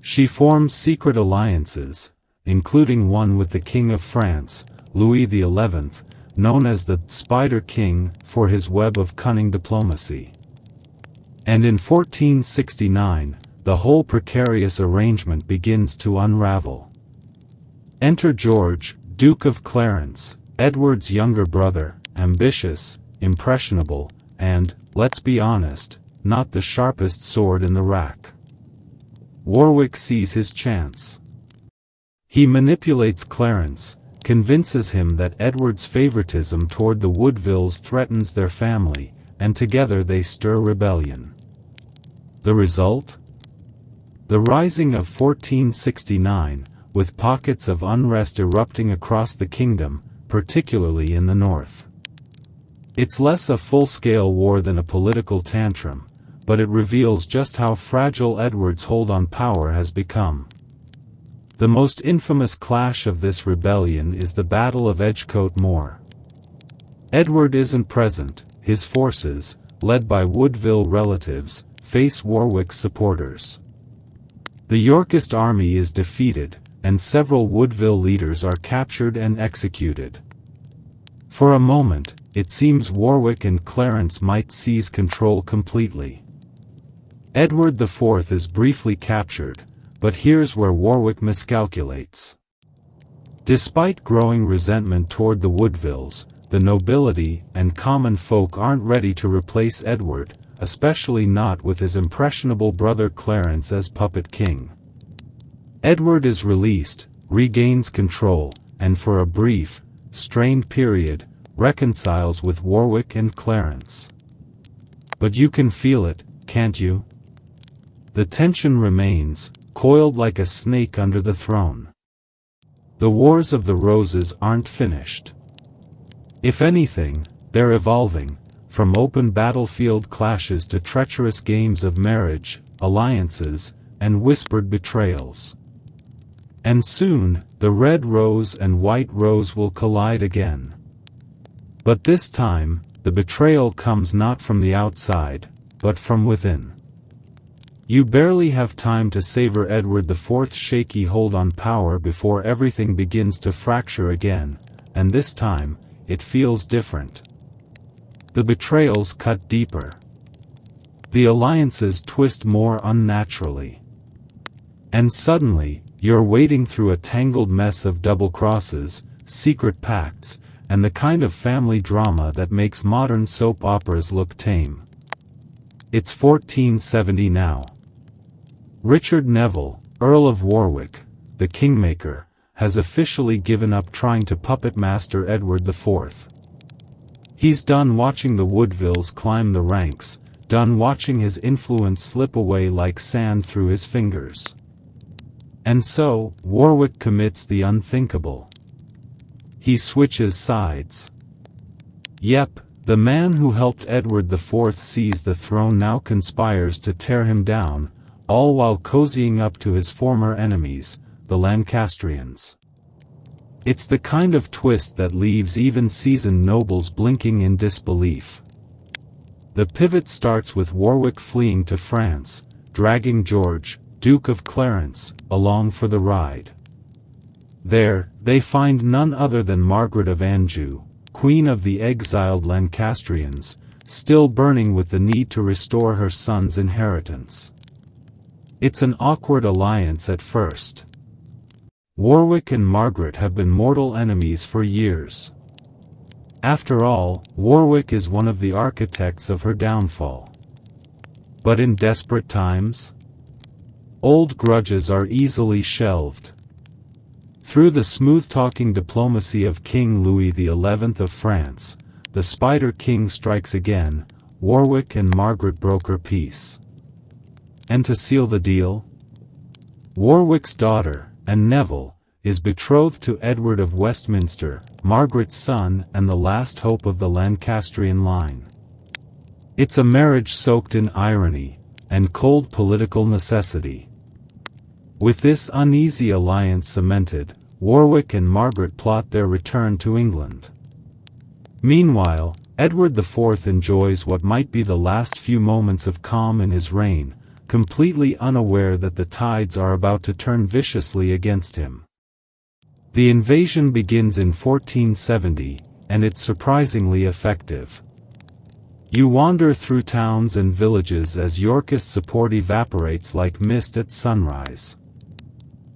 She forms secret alliances, including one with the King of France, Louis XI, known as the Spider King for his web of cunning diplomacy. And in 1469, the whole precarious arrangement begins to unravel. Enter George, Duke of Clarence, Edward's younger brother, ambitious, impressionable, and, let's be honest, not the sharpest sword in the rack. Warwick sees his chance. He manipulates Clarence, convinces him that Edward's favoritism toward the Woodvilles threatens their family, and together they stir rebellion. The result? The Rising of 1469, with pockets of unrest erupting across the kingdom, particularly in the north. It's less a full-scale war than a political tantrum, but it reveals just how fragile Edward's hold on power has become. The most infamous clash of this rebellion is the Battle of Edgecote Moor. Edward isn't present, his forces, led by Woodville relatives, face Warwick's supporters. The Yorkist army is defeated, and several Woodville leaders are captured and executed. For a moment, it seems Warwick and Clarence might seize control completely. Edward IV is briefly captured, but here's where Warwick miscalculates. Despite growing resentment toward the Woodvilles, the nobility and common folk aren't ready to replace Edward, especially not with his impressionable brother Clarence as puppet king. Edward is released, regains control, and for a brief, strained period, reconciles with Warwick and Clarence. But you can feel it, can't you? The tension remains, coiled like a snake under the throne. The Wars of the Roses aren't finished. If anything, they're evolving, from open battlefield clashes to treacherous games of marriage, alliances, and whispered betrayals. And soon, the red rose and white rose will collide again. But this time, the betrayal comes not from the outside, but from within. You barely have time to savor Edward IV's shaky hold on power before everything begins to fracture again, and this time, it feels different. The betrayals cut deeper. The alliances twist more unnaturally. And suddenly, you're wading through a tangled mess of double crosses, secret pacts, and the kind of family drama that makes modern soap operas look tame. It's 1470 now. Richard Neville, Earl of Warwick, the Kingmaker, has officially given up trying to puppet master Edward IV. He's done watching the Woodvilles climb the ranks, done watching his influence slip away like sand through his fingers. And so, Warwick commits the unthinkable. He switches sides. Yep, the man who helped Edward IV seize the throne now conspires to tear him down, all while cozying up to his former enemies, the Lancastrians. It's the kind of twist that leaves even seasoned nobles blinking in disbelief. The pivot starts with Warwick fleeing to France, dragging George, Duke of Clarence, along for the ride. There, they find none other than Margaret of Anjou, queen of the exiled Lancastrians, still burning with the need to restore her son's inheritance. It's an awkward alliance at first. Warwick and Margaret have been mortal enemies for years. After all, Warwick is one of the architects of her downfall. But in desperate times, old grudges are easily shelved. Through the smooth-talking diplomacy of King Louis XI of France, the Spider King strikes again. Warwick and Margaret broker peace. And to seal the deal, Warwick's daughter, and Neville, is betrothed to Edward of Westminster, Margaret's son and the last hope of the Lancastrian line. It's a marriage soaked in irony, and cold political necessity. With this uneasy alliance cemented, Warwick and Margaret plot their return to England. Meanwhile, Edward IV enjoys what might be the last few moments of calm in his reign, completely unaware that the tides are about to turn viciously against him. The invasion begins in 1470, and it's surprisingly effective. You wander through towns and villages as Yorkist support evaporates like mist at sunrise.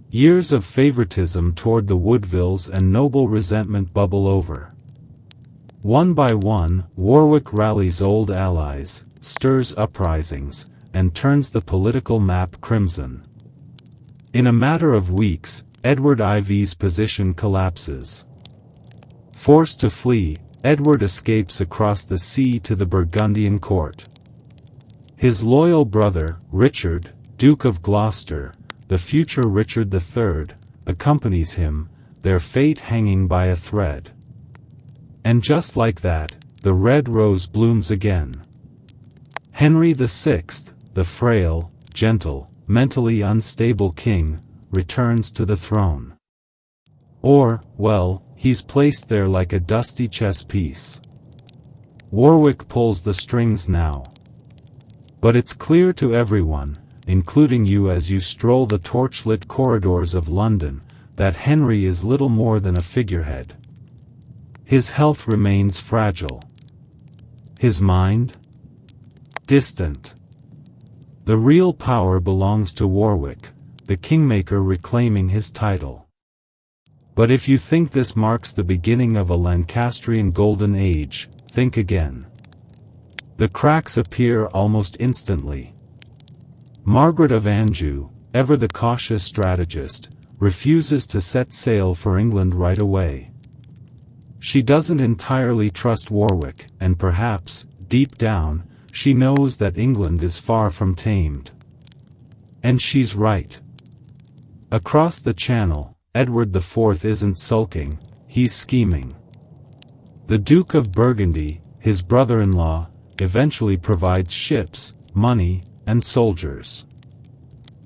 Years of favoritism toward the Woodvilles and noble resentment bubble over. One by one, Warwick rallies old allies, stirs uprisings, and turns the political map crimson. In a matter of weeks, Edward IV's position collapses. Forced to flee, Edward escapes across the sea to the Burgundian court. His loyal brother, Richard, Duke of Gloucester, the future Richard III, accompanies him, their fate hanging by a thread. And just like that, the red rose blooms again. Henry VI, the frail, gentle, mentally unstable king, returns to the throne. Or, well, he's placed there like a dusty chess piece. Warwick pulls the strings now. But it's clear to everyone, including you as you stroll the torchlit corridors of London, that Henry is little more than a figurehead. His health remains fragile. His mind? Distant. The real power belongs to Warwick, the kingmaker reclaiming his title. But if you think this marks the beginning of a Lancastrian golden age, think again. The cracks appear almost instantly. Margaret of Anjou, ever the cautious strategist, refuses to set sail for England right away. She doesn't entirely trust Warwick, and perhaps, deep down, she knows that England is far from tamed. And she's right. Across the Channel, Edward IV isn't sulking, he's scheming. The Duke of Burgundy, his brother-in-law, eventually provides ships, money, and soldiers.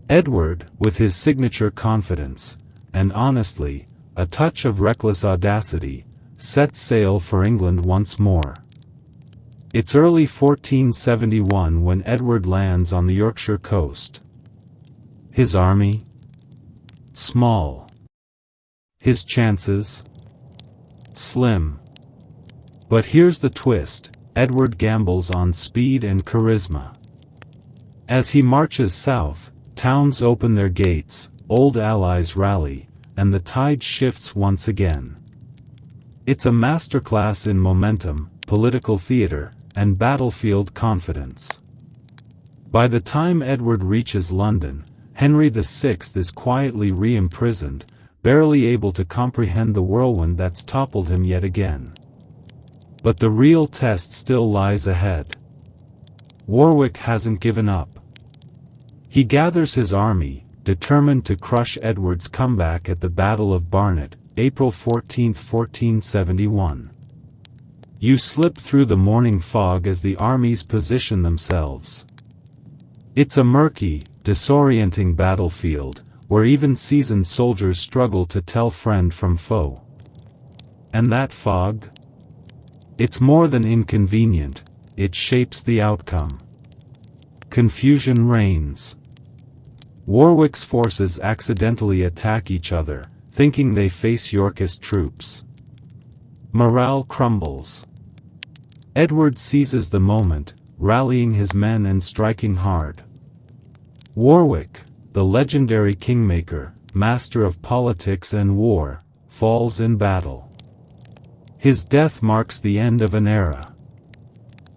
Edward, with his signature confidence, and honestly, a touch of reckless audacity, sets sail for England once more. It's early 1471 when Edward lands on the Yorkshire coast. His army? Small. His chances? Slim. But here's the twist, Edward gambles on speed and charisma. As he marches south, towns open their gates, old allies rally, and the tide shifts once again. It's a masterclass in momentum, political theater, and battlefield confidence. By the time Edward reaches London, Henry VI is quietly re-imprisoned, barely able to comprehend the whirlwind that's toppled him yet again. But the real test still lies ahead. Warwick hasn't given up. He gathers his army, determined to crush Edward's comeback at the Battle of Barnet, April 14, 1471. You slip through the morning fog as the armies position themselves. It's a murky, disorienting battlefield, where even seasoned soldiers struggle to tell friend from foe. And that fog? It's more than inconvenient, it shapes the outcome. Confusion reigns. Warwick's forces accidentally attack each other, thinking they face Yorkist troops. Morale crumbles. Edward seizes the moment, rallying his men and striking hard. Warwick, the legendary kingmaker, master of politics and war, falls in battle. His death marks the end of an era.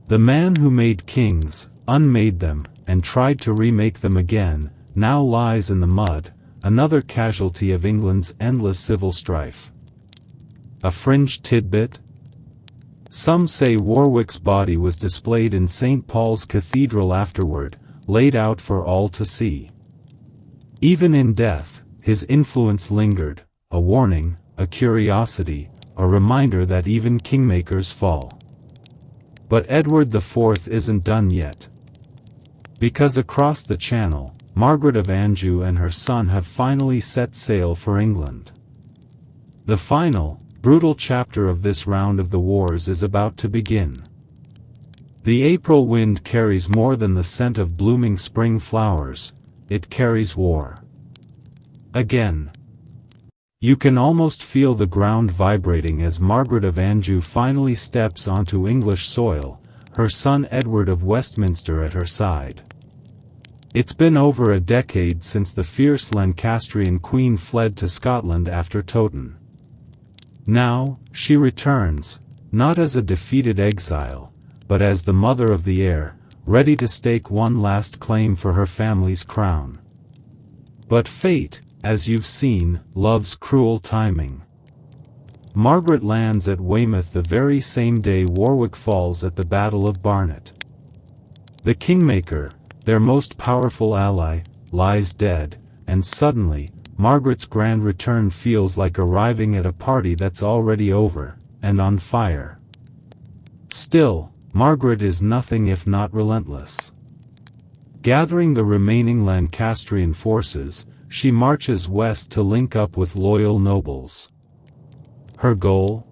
The man who made kings, unmade them, and tried to remake them again, now lies in the mud, another casualty of England's endless civil strife. A fringe tidbit? Some say Warwick's body was displayed in St. Paul's Cathedral afterward, laid out for all to see. Even in death, his influence lingered, a warning, a curiosity, a reminder that even kingmakers fall. But Edward IV isn't done yet. Because across the Channel, Margaret of Anjou and her son have finally set sail for England. The final, brutal chapter of this round of the wars is about to begin. The April wind carries more than the scent of blooming spring flowers, it carries war. Again. You can almost feel the ground vibrating as Margaret of Anjou finally steps onto English soil, her son Edward of Westminster at her side. It's been over a decade since the fierce Lancastrian queen fled to Scotland after Towton. Now, she returns, not as a defeated exile, but as the mother of the heir, ready to stake one last claim for her family's crown. But fate, as you've seen, loves cruel timing. Margaret lands at Weymouth the very same day Warwick falls at the Battle of Barnet. The kingmaker, their most powerful ally, lies dead, and suddenly, Margaret's grand return feels like arriving at a party that's already over, and on fire. Still, Margaret is nothing if not relentless. Gathering the remaining Lancastrian forces, she marches west to link up with loyal nobles. Her goal?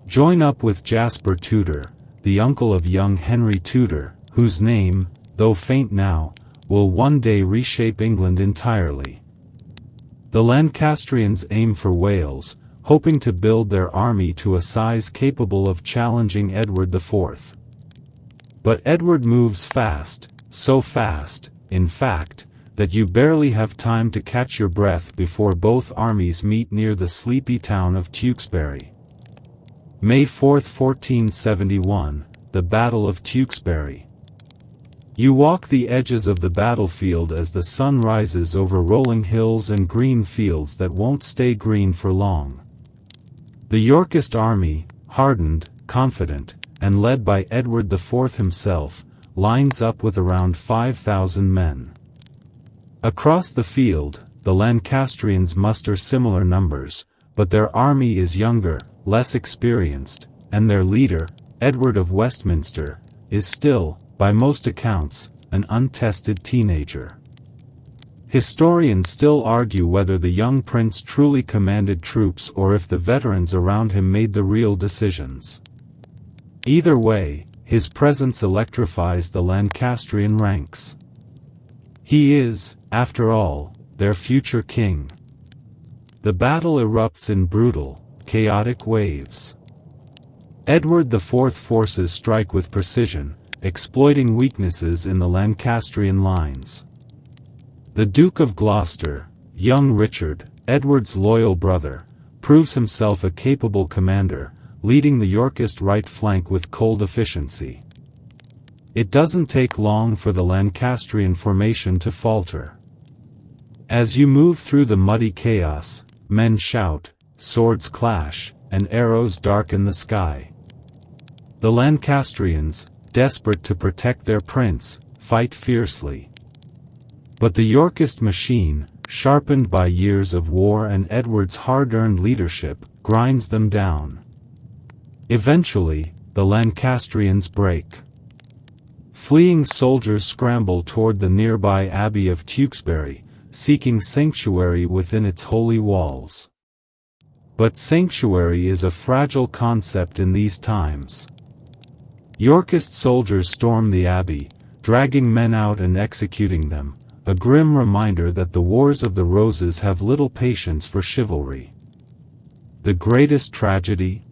Join up with Jasper Tudor, the uncle of young Henry Tudor, whose name, though faint now, will one day reshape England entirely. The Lancastrians aim for Wales, hoping to build their army to a size capable of challenging Edward IV. But Edward moves fast, so fast, in fact, that you barely have time to catch your breath before both armies meet near the sleepy town of Tewkesbury. May 4, 1471, the Battle of Tewkesbury. You walk the edges of the battlefield as the sun rises over rolling hills and green fields that won't stay green for long. The Yorkist army, hardened, confident, and led by Edward IV himself, lines up with around 5,000 men. Across the field, the Lancastrians muster similar numbers, but their army is younger, less experienced, and their leader, Edward of Westminster, is still, by most accounts, an untested teenager. Historians still argue whether the young prince truly commanded troops or if the veterans around him made the real decisions. Either way, his presence electrifies the Lancastrian ranks. He is, after all, their future king. The battle erupts in brutal, chaotic waves. Edward IV's forces strike with precision, exploiting weaknesses in the Lancastrian lines. The Duke of Gloucester, young Richard, Edward's loyal brother, proves himself a capable commander, leading the Yorkist right flank with cold efficiency. It doesn't take long for the Lancastrian formation to falter. As you move through the muddy chaos, men shout, swords clash, and arrows darken the sky. The Lancastrians, desperate to protect their prince, fight fiercely. But the Yorkist machine, sharpened by years of war and Edward's hard-earned leadership, grinds them down. Eventually, the Lancastrians break. Fleeing soldiers scramble toward the nearby Abbey of Tewkesbury, seeking sanctuary within its holy walls. But sanctuary is a fragile concept in these times. Yorkist soldiers storm the abbey, dragging men out and executing them, a grim reminder that the Wars of the Roses have little patience for chivalry. The greatest tragedy?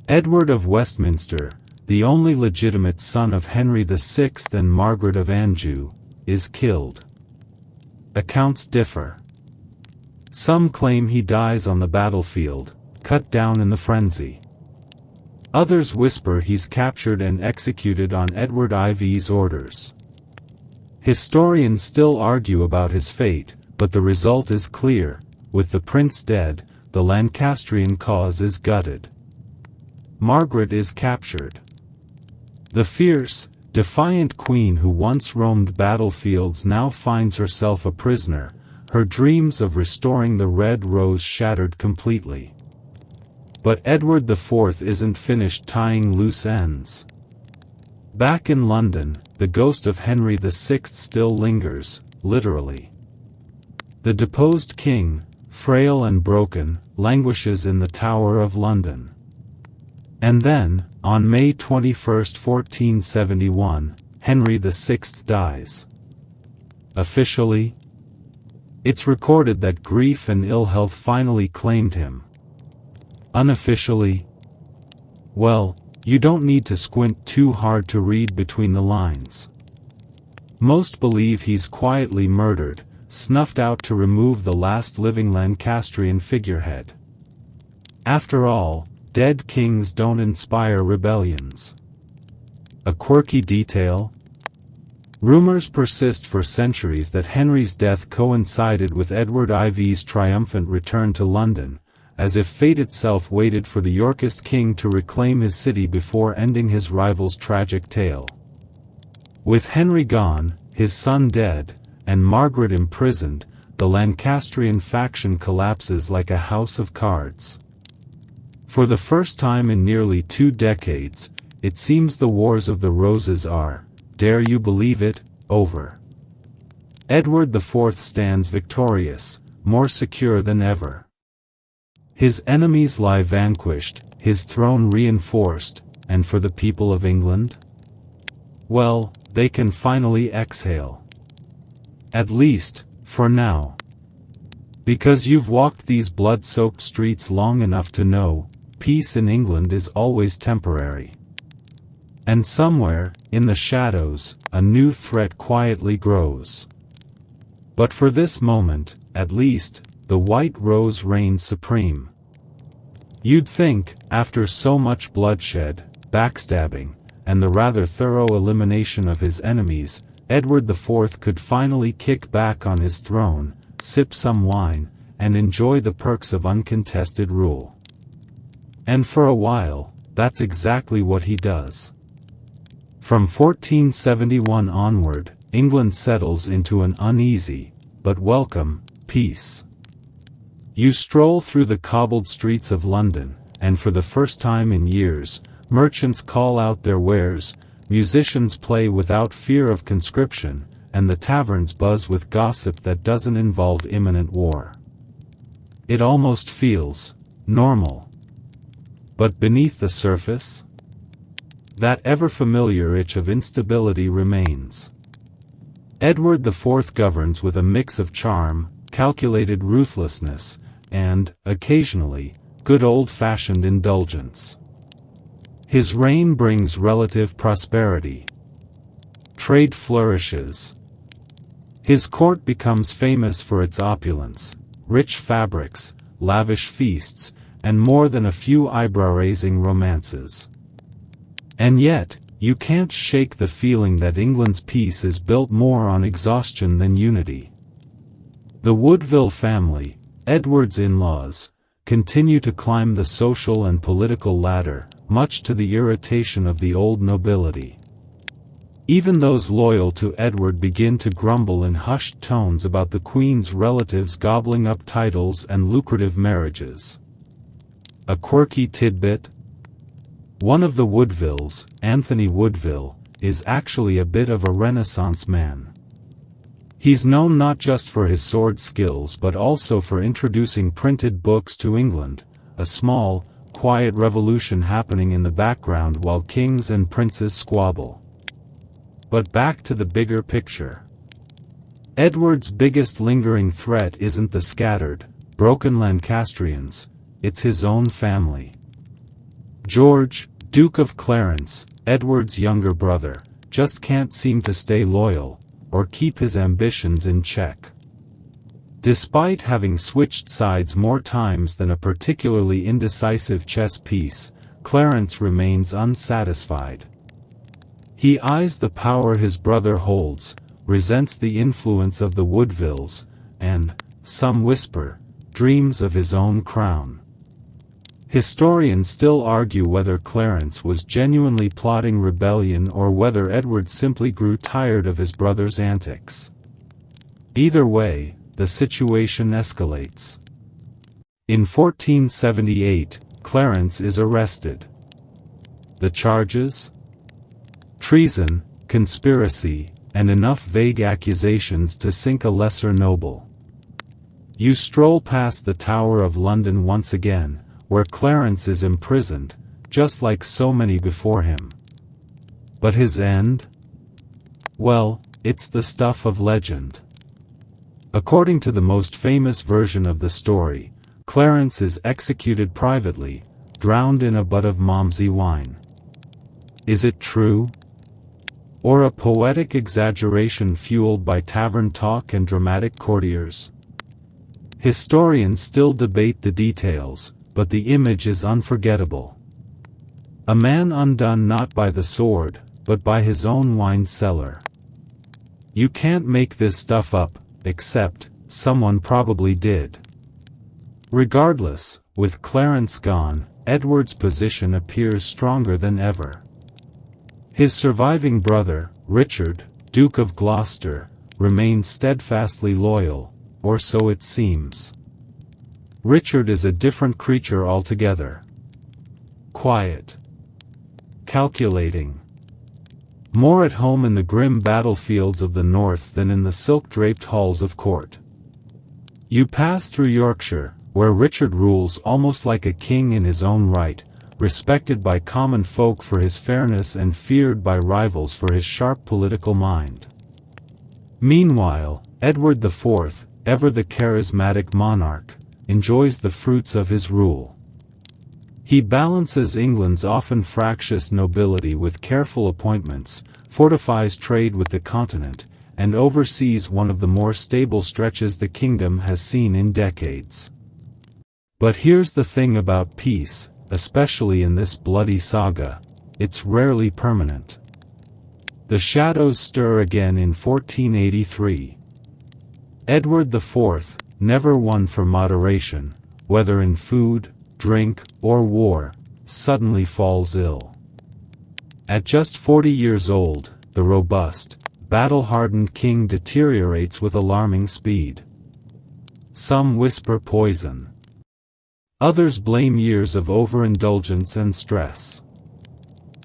Edward of Westminster, the only legitimate son of Henry VI and Margaret of Anjou, is killed. Accounts differ. Some claim he dies on the battlefield, cut down in the frenzy. Others whisper he's captured and executed on Edward IV's orders. Historians still argue about his fate, but the result is clear: with the prince dead, the Lancastrian cause is gutted. Margaret is captured. The fierce, defiant queen who once roamed battlefields now finds herself a prisoner, her dreams of restoring the Red Rose shattered completely. But Edward IV isn't finished tying loose ends. Back in London, the ghost of Henry VI still lingers, literally. The deposed king, frail and broken, languishes in the Tower of London. And then, on May 21, 1471, Henry VI dies. Officially, it's recorded that grief and ill health finally claimed him. Unofficially, well, you don't need to squint too hard to read between the lines. Most believe he's quietly murdered, snuffed out to remove the last living Lancastrian figurehead. After all, dead kings don't inspire rebellions. A quirky detail? Rumors persist for centuries that Henry's death coincided with Edward IV's triumphant return to London, as if fate itself waited for the Yorkist king to reclaim his city before ending his rival's tragic tale. With Henry gone, his son dead, and Margaret imprisoned, the Lancastrian faction collapses like a house of cards. For the first time in nearly 2 decades, it seems the Wars of the Roses are, dare you believe it, over. Edward IV stands victorious, more secure than ever. His enemies lie vanquished, his throne reinforced, and for the people of England? Well, they can finally exhale. At least, for now. Because you've walked these blood-soaked streets long enough to know, peace in England is always temporary. And somewhere, in the shadows, a new threat quietly grows. But for this moment, at least, the White Rose reigns supreme. You'd think, after so much bloodshed, backstabbing, and the rather thorough elimination of his enemies, Edward IV could finally kick back on his throne, sip some wine, and enjoy the perks of uncontested rule. And for a while, that's exactly what he does. From 1471 onward, England settles into an uneasy, but welcome, peace. You stroll through the cobbled streets of London, and for the first time in years, merchants call out their wares, musicians play without fear of conscription, and the taverns buzz with gossip that doesn't involve imminent war. It almost feels normal. But beneath the surface, that ever-familiar itch of instability remains. Edward IV governs with a mix of charm, calculated ruthlessness, and, occasionally, good old-fashioned indulgence. His reign brings relative prosperity. Trade flourishes. His court becomes famous for its opulence, rich fabrics, lavish feasts, and more than a few eyebrow-raising romances. And yet, you can't shake the feeling that England's peace is built more on exhaustion than unity. The Woodville family, Edward's in-laws, continue to climb the social and political ladder, much to the irritation of the old nobility. Even those loyal to Edward begin to grumble in hushed tones about the Queen's relatives gobbling up titles and lucrative marriages. A quirky tidbit? One of the Woodvilles, Anthony Woodville, is actually a bit of a Renaissance man. He's known not just for his sword skills but also for introducing printed books to England, a small, quiet revolution happening in the background while kings and princes squabble. But back to the bigger picture. Edward's biggest lingering threat isn't the scattered, broken Lancastrians, it's his own family. George, Duke of Clarence, Edward's younger brother, just can't seem to stay loyal, or keep his ambitions in check. Despite having switched sides more times than a particularly indecisive chess piece, Clarence remains unsatisfied. He eyes the power his brother holds, resents the influence of the Woodvilles, and, some whisper, dreams of his own crown. Historians still argue whether Clarence was genuinely plotting rebellion or whether Edward simply grew tired of his brother's antics. Either way, the situation escalates. In 1478, Clarence is arrested. The charges? Treason, conspiracy, and enough vague accusations to sink a lesser noble. You stroll past the Tower of London once again, where Clarence is imprisoned, just like so many before him. But his end? Well, it's the stuff of legend. According to the most famous version of the story, Clarence is executed privately, drowned in a butt of Malmsey wine. Is it true? Or a poetic exaggeration fueled by tavern talk and dramatic courtiers? Historians still debate the details, but the image is unforgettable. A man undone not by the sword, but by his own wine cellar. You can't make this stuff up, except, someone probably did. Regardless, with Clarence gone, Edward's position appears stronger than ever. His surviving brother, Richard, Duke of Gloucester, remains steadfastly loyal, or so it seems. Richard is a different creature altogether. quiet, calculating. More at home in the grim battlefields of the north than in the silk-draped halls of court. You pass through Yorkshire, where Richard rules almost like a king in his own right, respected by common folk for his fairness and feared by rivals for his sharp political mind. Meanwhile, Edward IV, ever the charismatic monarch, enjoys the fruits of his rule. He balances England's often fractious nobility with careful appointments, fortifies trade with the continent, and oversees one of the more stable stretches the kingdom has seen in decades. But here's the thing about peace, especially in this bloody saga: it's rarely permanent. The shadows stir again in 1483. Edward IV, never one for moderation, whether in food, drink, or war, suddenly falls ill. At just 40 years old, the robust, battle-hardened king deteriorates with alarming speed. Some whisper poison. Others blame years of overindulgence and stress.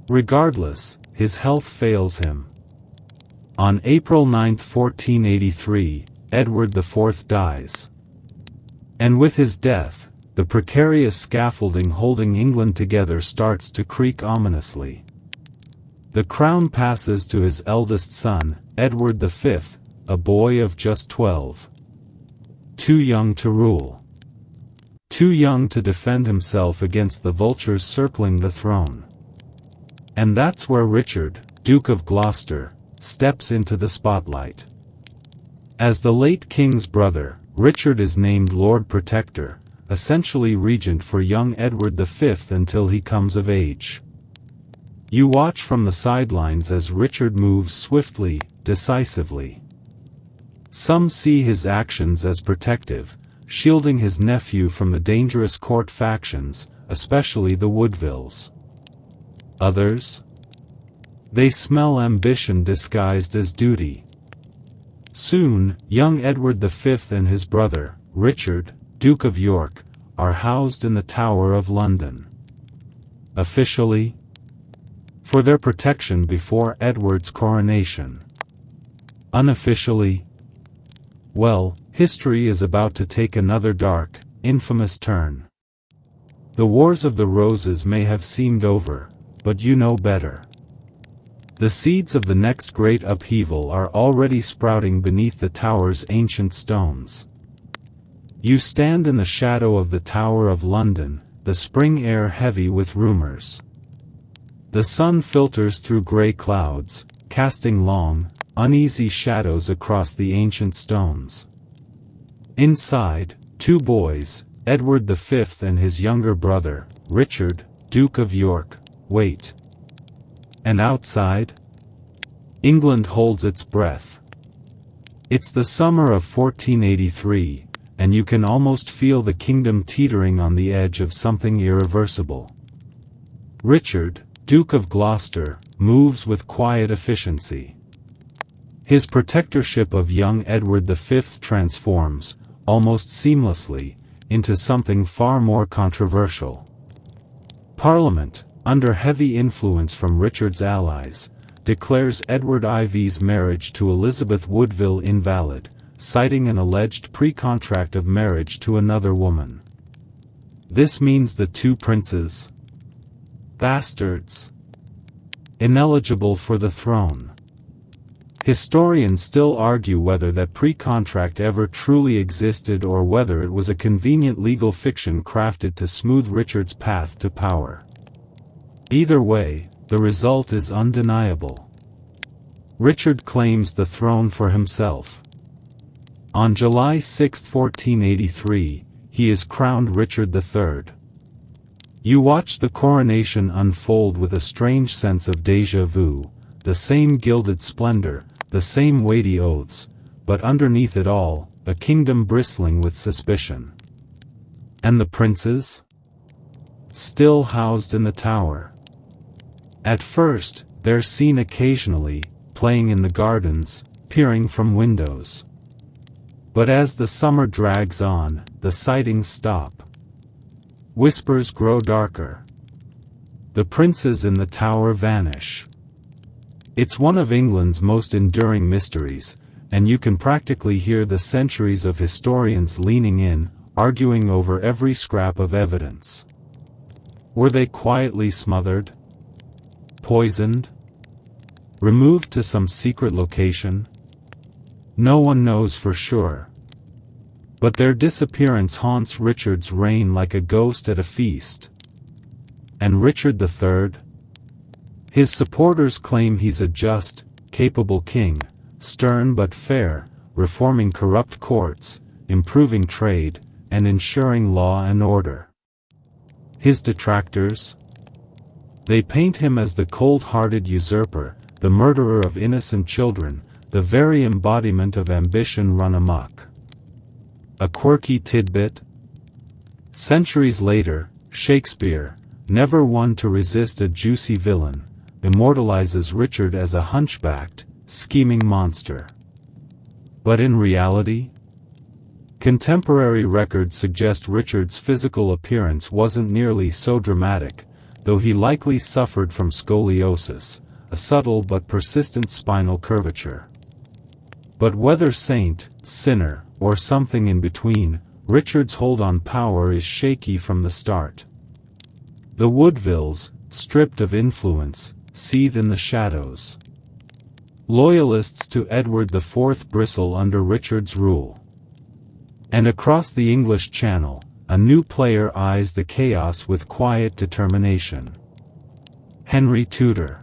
Regardless, his health fails him. On April 9, 1483, Edward IV dies. And with his death, the precarious scaffolding holding England together starts to creak ominously. The crown passes to his eldest son, Edward V, a boy of just 12. Too young to rule. Too young to defend himself against the vultures circling the throne. And that's where Richard, Duke of Gloucester, steps into the spotlight. As the late king's brother, Richard is named Lord Protector, essentially regent for young Edward V until he comes of age. You watch from the sidelines as Richard moves swiftly, decisively. Some see his actions as protective, shielding his nephew from the dangerous court factions, especially the Woodvilles. Others? They smell ambition disguised as duty. Soon, young Edward V and his brother, Richard, Duke of York, are housed in the Tower of London. Officially, for their protection before Edward's coronation. Unofficially, well, history is about to take another dark, infamous turn. The Wars of the Roses may have seemed over, but you know better. The seeds of the next great upheaval are already sprouting beneath the tower's ancient stones. You stand in the shadow of the Tower of London, the spring air heavy with rumors. The sun filters through grey clouds, casting long, uneasy shadows across the ancient stones. Inside, two boys, Edward V and his younger brother, Richard, Duke of York, wait. And outside? England holds its breath. It's the summer of 1483, and you can almost feel the kingdom teetering on the edge of something irreversible. Richard, Duke of Gloucester, moves with quiet efficiency. His protectorship of young Edward V transforms, almost seamlessly, into something far more controversial. Parliament, under heavy influence from Richard's allies, declares Edward IV's marriage to Elizabeth Woodville invalid, citing an alleged pre-contract of marriage to another woman. This means the two princes, bastards, ineligible for the throne. Historians still argue whether that pre-contract ever truly existed or whether it was a convenient legal fiction crafted to smooth Richard's path to power. Either way, the result is undeniable. Richard claims the throne for himself. On July 6, 1483, he is crowned Richard III. You watch the coronation unfold with a strange sense of déjà vu, the same gilded splendor, the same weighty oaths, but underneath it all, a kingdom bristling with suspicion. And the princes? Still housed in the tower. At first, they're seen occasionally, playing in the gardens, peering from windows. But as the summer drags on, the sightings stop. Whispers grow darker. The princes in the Tower vanish. It's one of England's most enduring mysteries, and you can practically hear the centuries of historians leaning in, arguing over every scrap of evidence. Were they quietly smothered? Poisoned? Removed to some secret location? No one knows for sure. But their disappearance haunts Richard's reign like a ghost at a feast. And Richard III? His supporters claim he's a just, capable king, stern but fair, reforming corrupt courts, improving trade, and ensuring law and order. His detractors? They paint him as the cold-hearted usurper, the murderer of innocent children, the very embodiment of ambition run amok. A quirky tidbit? Centuries later, Shakespeare, never one to resist a juicy villain, immortalizes Richard as a hunchbacked, scheming monster. But in reality? Contemporary records suggest Richard's physical appearance wasn't nearly so dramatic, though he likely suffered from scoliosis, a subtle but persistent spinal curvature. But whether saint, sinner, or something in between, Richard's hold on power is shaky from the start. The Woodvilles, stripped of influence, seethe in the shadows. Loyalists to Edward IV bristle under Richard's rule. And across the English Channel, a new player eyes the chaos with quiet determination. Henry Tudor.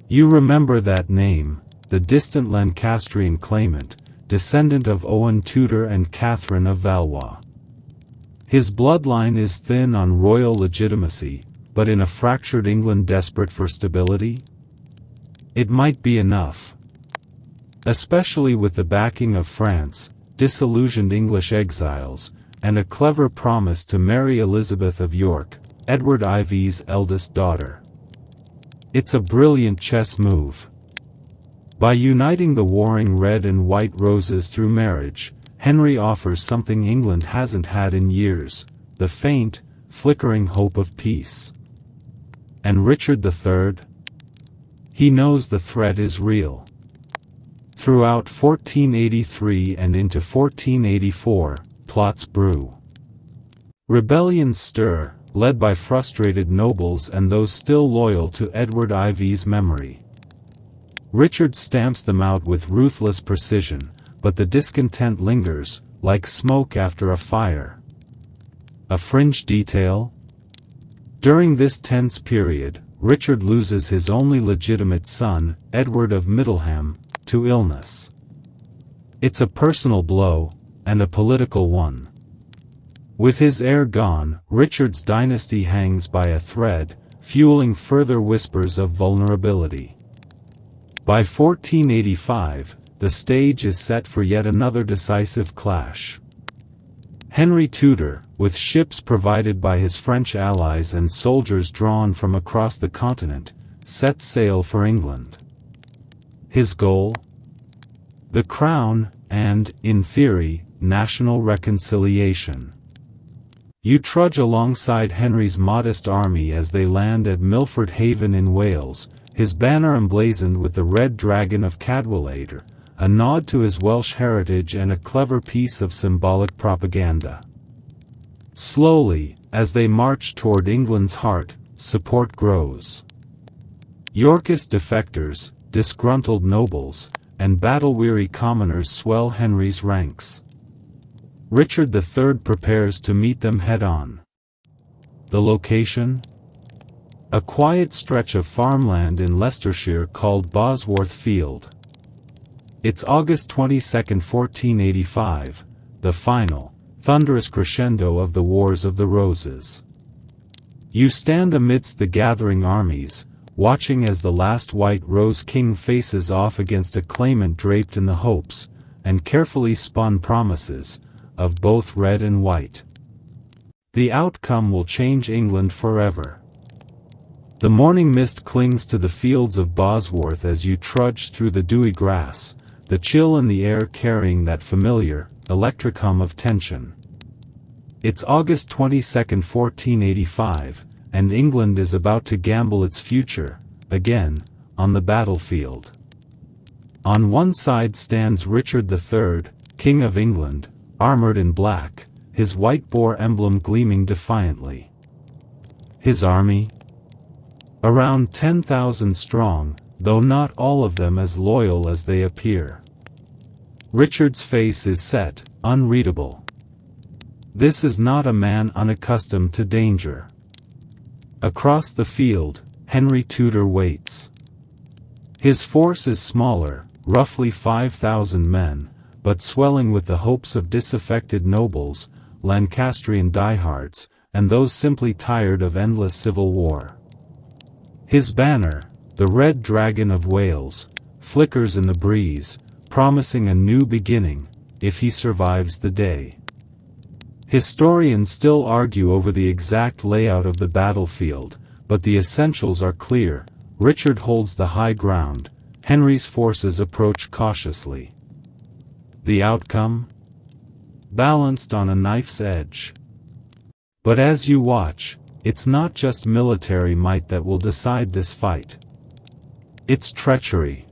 You remember that name, the distant Lancastrian claimant, descendant of Owen Tudor and Catherine of Valois. His bloodline is thin on royal legitimacy, but in a fractured England desperate for stability? It might be enough. Especially with the backing of France, disillusioned English exiles, and a clever promise to marry Elizabeth of York, Edward IV's eldest daughter. It's a brilliant chess move. By uniting the warring red and white roses through marriage, Henry offers something England hasn't had in years, the faint, flickering hope of peace. And Richard III? He knows the threat is real. Throughout 1483 and into 1484, plots brew. Rebellions stir, led by frustrated nobles and those still loyal to Edward IV's memory. Richard stamps them out with ruthless precision, but the discontent lingers, like smoke after a fire. A fringe detail? During this tense period, Richard loses his only legitimate son, Edward of Middleham, to illness. It's a personal blow, and a political one. With his heir gone, Richard's dynasty hangs by a thread, fueling further whispers of vulnerability. By 1485, the stage is set for yet another decisive clash. Henry Tudor, with ships provided by his French allies and soldiers drawn from across the continent, sets sail for England. His goal? The crown, and, in theory, national reconciliation. You trudge alongside Henry's modest army as they land at Milford Haven in Wales, his banner emblazoned with the red dragon of Cadwallader, a nod to his Welsh heritage and a clever piece of symbolic propaganda. Slowly, as they march toward England's heart, support grows. Yorkist defectors, disgruntled nobles, and battle-weary commoners swell Henry's ranks. Richard III prepares to meet them head-on. The location? A quiet stretch of farmland in Leicestershire called Bosworth Field. It's August 22, 1485, the final, thunderous crescendo of the Wars of the Roses. You stand amidst the gathering armies, watching as the last white rose king faces off against a claimant draped in the hopes, and carefully spun promises, of both red and white. The outcome will change England forever. The morning mist clings to the fields of Bosworth as you trudge through the dewy grass, the chill in the air carrying that familiar, electric hum of tension. It's August 22, 1485, and England is about to gamble its future, again, on the battlefield. On one side stands Richard III, King of England, armored in black, his white boar emblem gleaming defiantly. His army? Around 10,000 strong, though not all of them as loyal as they appear. Richard's face is set, unreadable. This is not a man unaccustomed to danger. Across the field, Henry Tudor waits. His force is smaller, roughly 5,000 men, but swelling with the hopes of disaffected nobles, Lancastrian diehards, and those simply tired of endless civil war. His banner, the Red Dragon of Wales, flickers in the breeze, promising a new beginning, if he survives the day. Historians still argue over the exact layout of the battlefield, but the essentials are clear. Richard holds the high ground, Henry's forces approach cautiously. The outcome? Balanced on a knife's edge. But as you watch, it's not just military might that will decide this fight. It's treachery.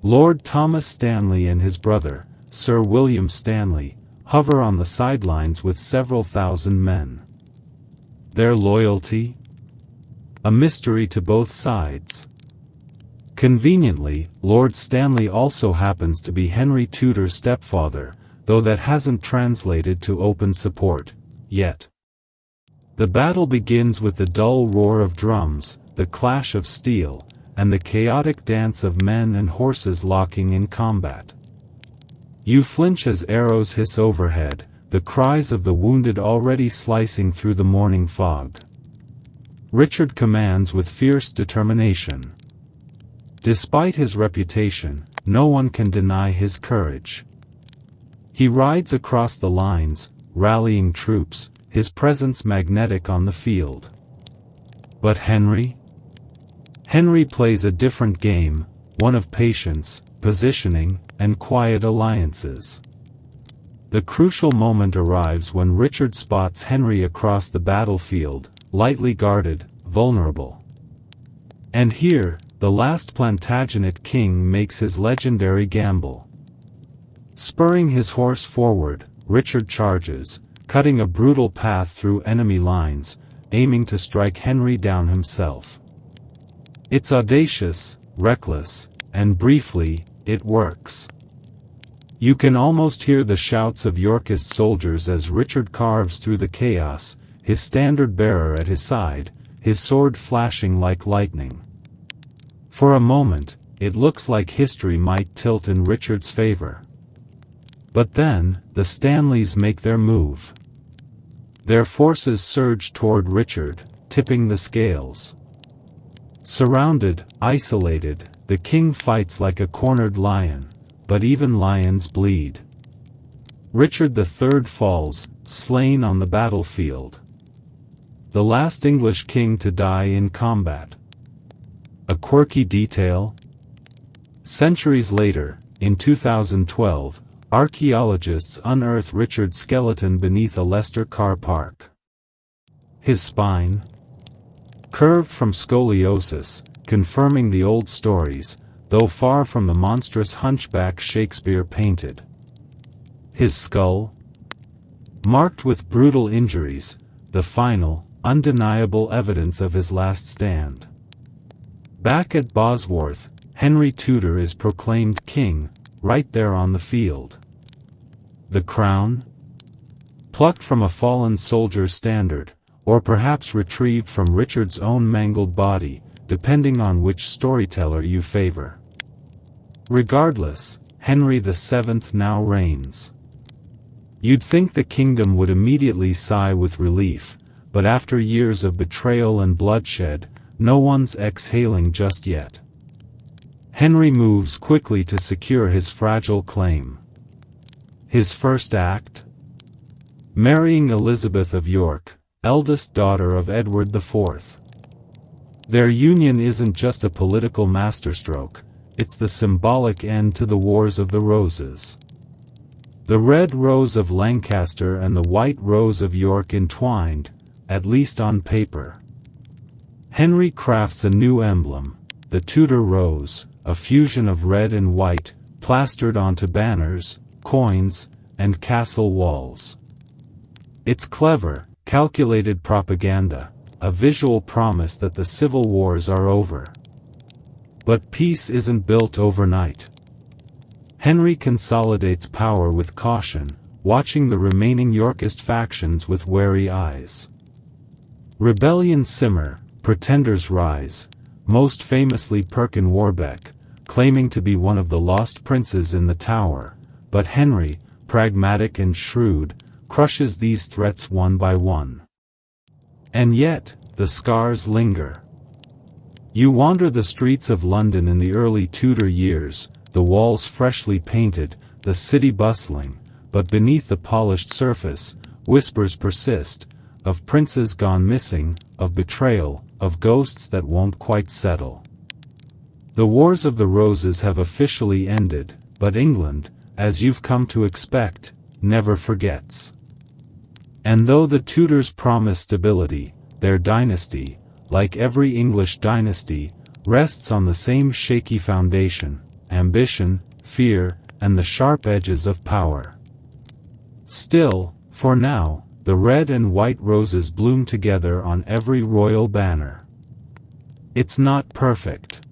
Lord Thomas Stanley and his brother, Sir William Stanley, hover on the sidelines with several thousand men. Their loyalty? A mystery to both sides. Conveniently, Lord Stanley also happens to be Henry Tudor's stepfather, though that hasn't translated to open support, yet. The battle begins with the dull roar of drums, the clash of steel, and the chaotic dance of men and horses locking in combat. You flinch as arrows hiss overhead, the cries of the wounded already slicing through the morning fog. Richard commands with fierce determination. Despite his reputation, no one can deny his courage. He rides across the lines, rallying troops, his presence magnetic on the field. But Henry? Henry plays a different game, one of patience, positioning, and quiet alliances. The crucial moment arrives when Richard spots Henry across the battlefield, lightly guarded, vulnerable. And here, the last Plantagenet king makes his legendary gamble. Spurring his horse forward, Richard charges, cutting a brutal path through enemy lines, aiming to strike Henry down himself. It's audacious, reckless, and briefly, it works. You can almost hear the shouts of Yorkist soldiers as Richard carves through the chaos, his standard-bearer at his side, his sword flashing like lightning. For a moment, it looks like history might tilt in Richard's favor. But then, the Stanleys make their move. Their forces surge toward Richard, tipping the scales. Surrounded, isolated, the king fights like a cornered lion, but even lions bleed. Richard III falls, slain on the battlefield. The last English king to die in combat. A quirky detail? Centuries later, in 2012, archaeologists unearth Richard's skeleton beneath a Leicester car park. His spine? Curved from scoliosis, confirming the old stories, though far from the monstrous hunchback Shakespeare painted. His skull? Marked with brutal injuries, the final, undeniable evidence of his last stand. Back at Bosworth, Henry Tudor is proclaimed king, right there on the field. The crown? Plucked from a fallen soldier's standard, or perhaps retrieved from Richard's own mangled body, depending on which storyteller you favor. Regardless, Henry VII now reigns. You'd think the kingdom would immediately sigh with relief, but after years of betrayal and bloodshed, no one's exhaling just yet. Henry moves quickly to secure his fragile claim. His first act? Marrying Elizabeth of York, eldest daughter of Edward IV. Their union isn't just a political masterstroke, it's the symbolic end to the Wars of the Roses. The red rose of Lancaster and the white rose of York entwined, at least on paper. Henry crafts a new emblem, the Tudor rose, a fusion of red and white, plastered onto banners, coins, and castle walls. It's clever, calculated propaganda, a visual promise that the civil wars are over. But peace isn't built overnight. Henry consolidates power with caution, watching the remaining Yorkist factions with wary eyes. Rebellions simmer, pretenders rise, most famously Perkin Warbeck, claiming to be one of the lost princes in the Tower, but Henry, pragmatic and shrewd, crushes these threats one by one. And yet, the scars linger. You wander the streets of London in the early Tudor years, the walls freshly painted, the city bustling, but beneath the polished surface, whispers persist, of princes gone missing, of betrayal, of ghosts that won't quite settle. The Wars of the Roses have officially ended, but England, as you've come to expect, never forgets. And though the Tudors promise stability, their dynasty, like every English dynasty, rests on the same shaky foundation: ambition, fear, and the sharp edges of power. Still, for now, the red and white roses bloom together on every royal banner. It's not perfect.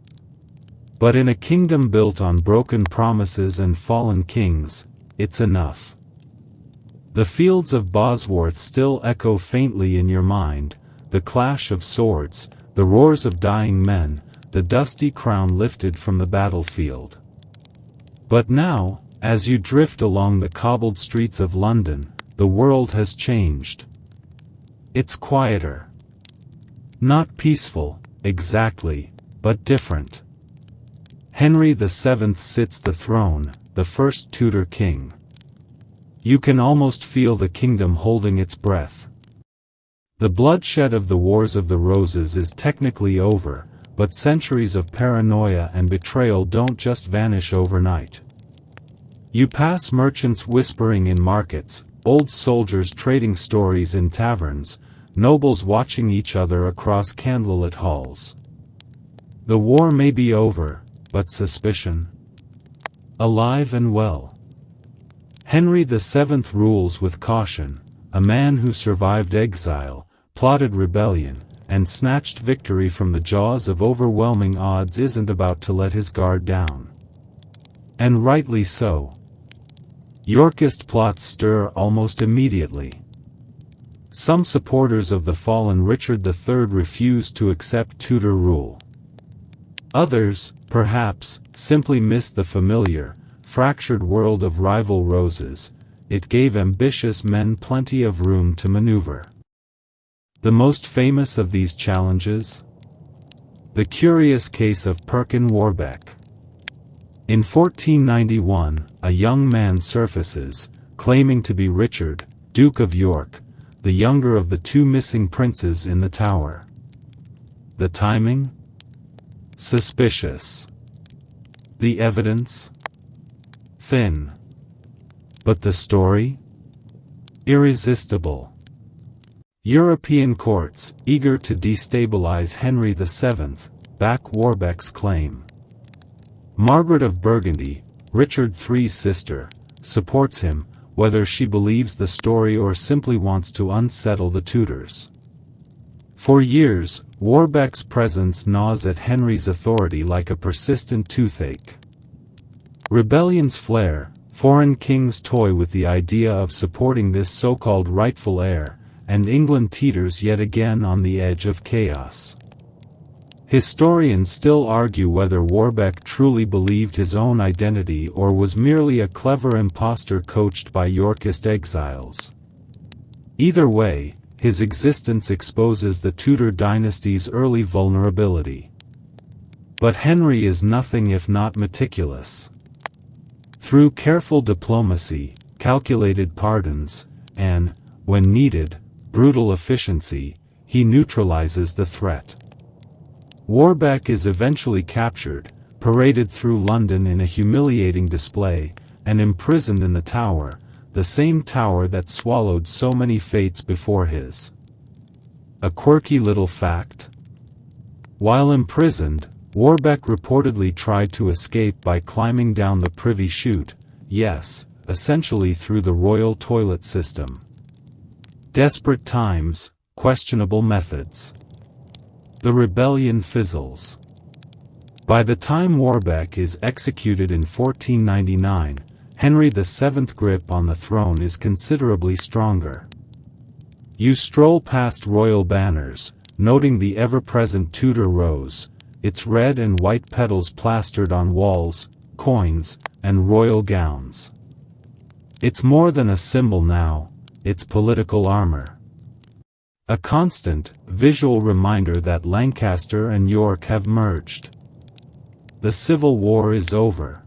But in a kingdom built on broken promises and fallen kings, it's enough. The fields of Bosworth still echo faintly in your mind, the clash of swords, the roars of dying men, the dusty crown lifted from the battlefield. But now, as you drift along the cobbled streets of London, the world has changed. It's quieter. Not peaceful, exactly, but different. Henry VII sits the throne, the first Tudor king. You can almost feel the kingdom holding its breath. The bloodshed of the Wars of the Roses is technically over, but centuries of paranoia and betrayal don't just vanish overnight. You pass merchants whispering in markets, old soldiers trading stories in taverns, nobles watching each other across candlelit halls. The war may be over, but suspicion? Alive and well. Henry VII rules with caution, a man who survived exile, plotted rebellion, and snatched victory from the jaws of overwhelming odds isn't about to let his guard down. And rightly so. Yorkist plots stir almost immediately. Some supporters of the fallen Richard III refuse to accept Tudor rule. Others, perhaps, simply miss the familiar, fractured world of rival roses. It gave ambitious men plenty of room to maneuver. The most famous of these challenges? The curious case of Perkin Warbeck. In 1491, a young man surfaces, claiming to be Richard, Duke of York, the younger of the two missing princes in the Tower. The timing? Suspicious. The evidence? Thin. But the story? Irresistible. European courts, eager to destabilize Henry VII, back Warbeck's claim. Margaret of Burgundy, Richard III's sister, supports him, whether she believes the story or simply wants to unsettle the Tudors. For years, Warbeck's presence gnaws at Henry's authority like a persistent toothache. Rebellions flare, foreign kings toy with the idea of supporting this so-called rightful heir, and England teeters yet again on the edge of chaos. Historians still argue whether Warbeck truly believed his own identity or was merely a clever impostor coached by Yorkist exiles. Either way, his existence exposes the Tudor dynasty's early vulnerability. But Henry is nothing if not meticulous. Through careful diplomacy, calculated pardons, and, when needed, brutal efficiency, he neutralizes the threat. Warbeck is eventually captured, paraded through London in a humiliating display, and imprisoned in the Tower, the same tower that swallowed so many fates before his. A quirky little fact? While imprisoned, Warbeck reportedly tried to escape by climbing down the privy chute, yes, essentially through the royal toilet system. Desperate times, questionable methods. The rebellion fizzles. By the time Warbeck is executed in 1499, Henry VII's grip on the throne is considerably stronger. You stroll past royal banners, noting the ever-present Tudor rose, its red and white petals plastered on walls, coins, and royal gowns. It's more than a symbol now, it's political armor. A constant, visual reminder that Lancaster and York have merged. The Civil War is over.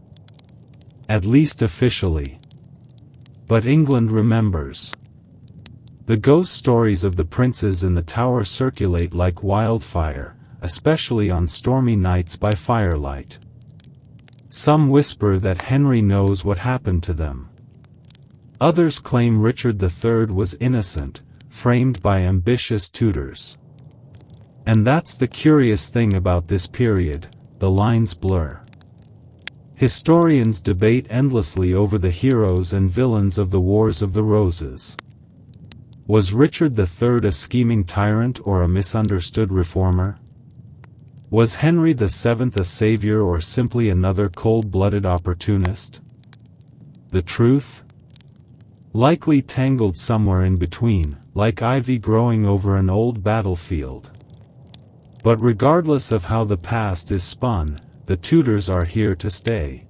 At least officially. But England remembers. The ghost stories of the princes in the Tower circulate like wildfire, especially on stormy nights by firelight. Some whisper that Henry knows what happened to them. Others claim Richard III was innocent, framed by ambitious Tudors. And that's the curious thing about this period, the lines blur. Historians debate endlessly over the heroes and villains of the Wars of the Roses. Was Richard III a scheming tyrant or a misunderstood reformer? Was Henry VII a savior or simply another cold-blooded opportunist? The truth? Likely tangled somewhere in between, like ivy growing over an old battlefield. But regardless of how the past is spun, the Tudors are here to stay.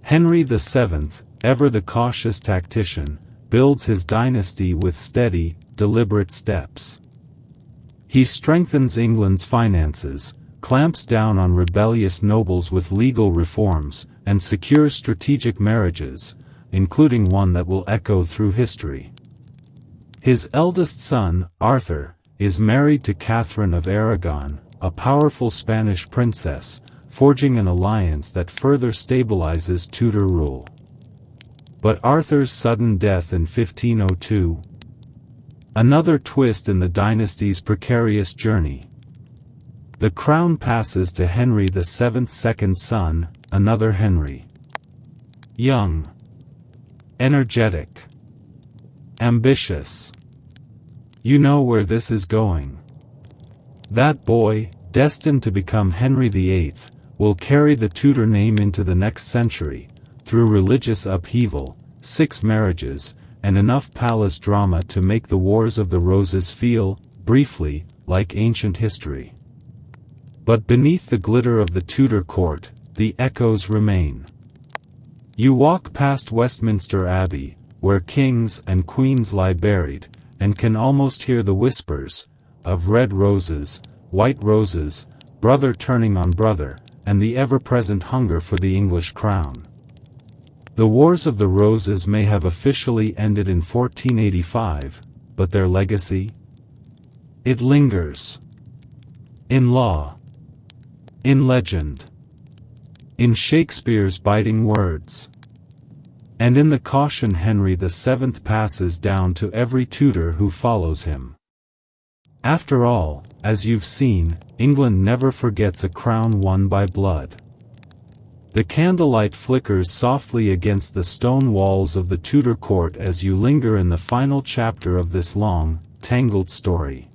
Henry VII, ever the cautious tactician, builds his dynasty with steady, deliberate steps. He strengthens England's finances, clamps down on rebellious nobles with legal reforms, and secures strategic marriages, including one that will echo through history. His eldest son, Arthur, is married to Catherine of Aragon, a powerful Spanish princess, forging an alliance that further stabilizes Tudor rule. But Arthur's sudden death in 1502. Another twist in the dynasty's precarious journey. The crown passes to Henry VII's second son, another Henry. Young. Energetic. Ambitious. You know where this is going. That boy, destined to become Henry VIII, will carry the Tudor name into the next century, through religious upheaval, 6 marriages, and enough palace drama to make the Wars of the Roses feel, briefly, like ancient history. But beneath the glitter of the Tudor court, the echoes remain. You walk past Westminster Abbey, where kings and queens lie buried, and can almost hear the whispers of red roses, white roses, brother turning on brother, and the ever-present hunger for the English crown. The Wars of the Roses may have officially ended in 1485, but their legacy? It lingers. In law. In legend. In Shakespeare's biting words. And in the caution Henry VII passes down to every Tudor who follows him. After all, as you've seen, England never forgets a crown won by blood. The candlelight flickers softly against the stone walls of the Tudor court as you linger in the final chapter of this long, tangled story.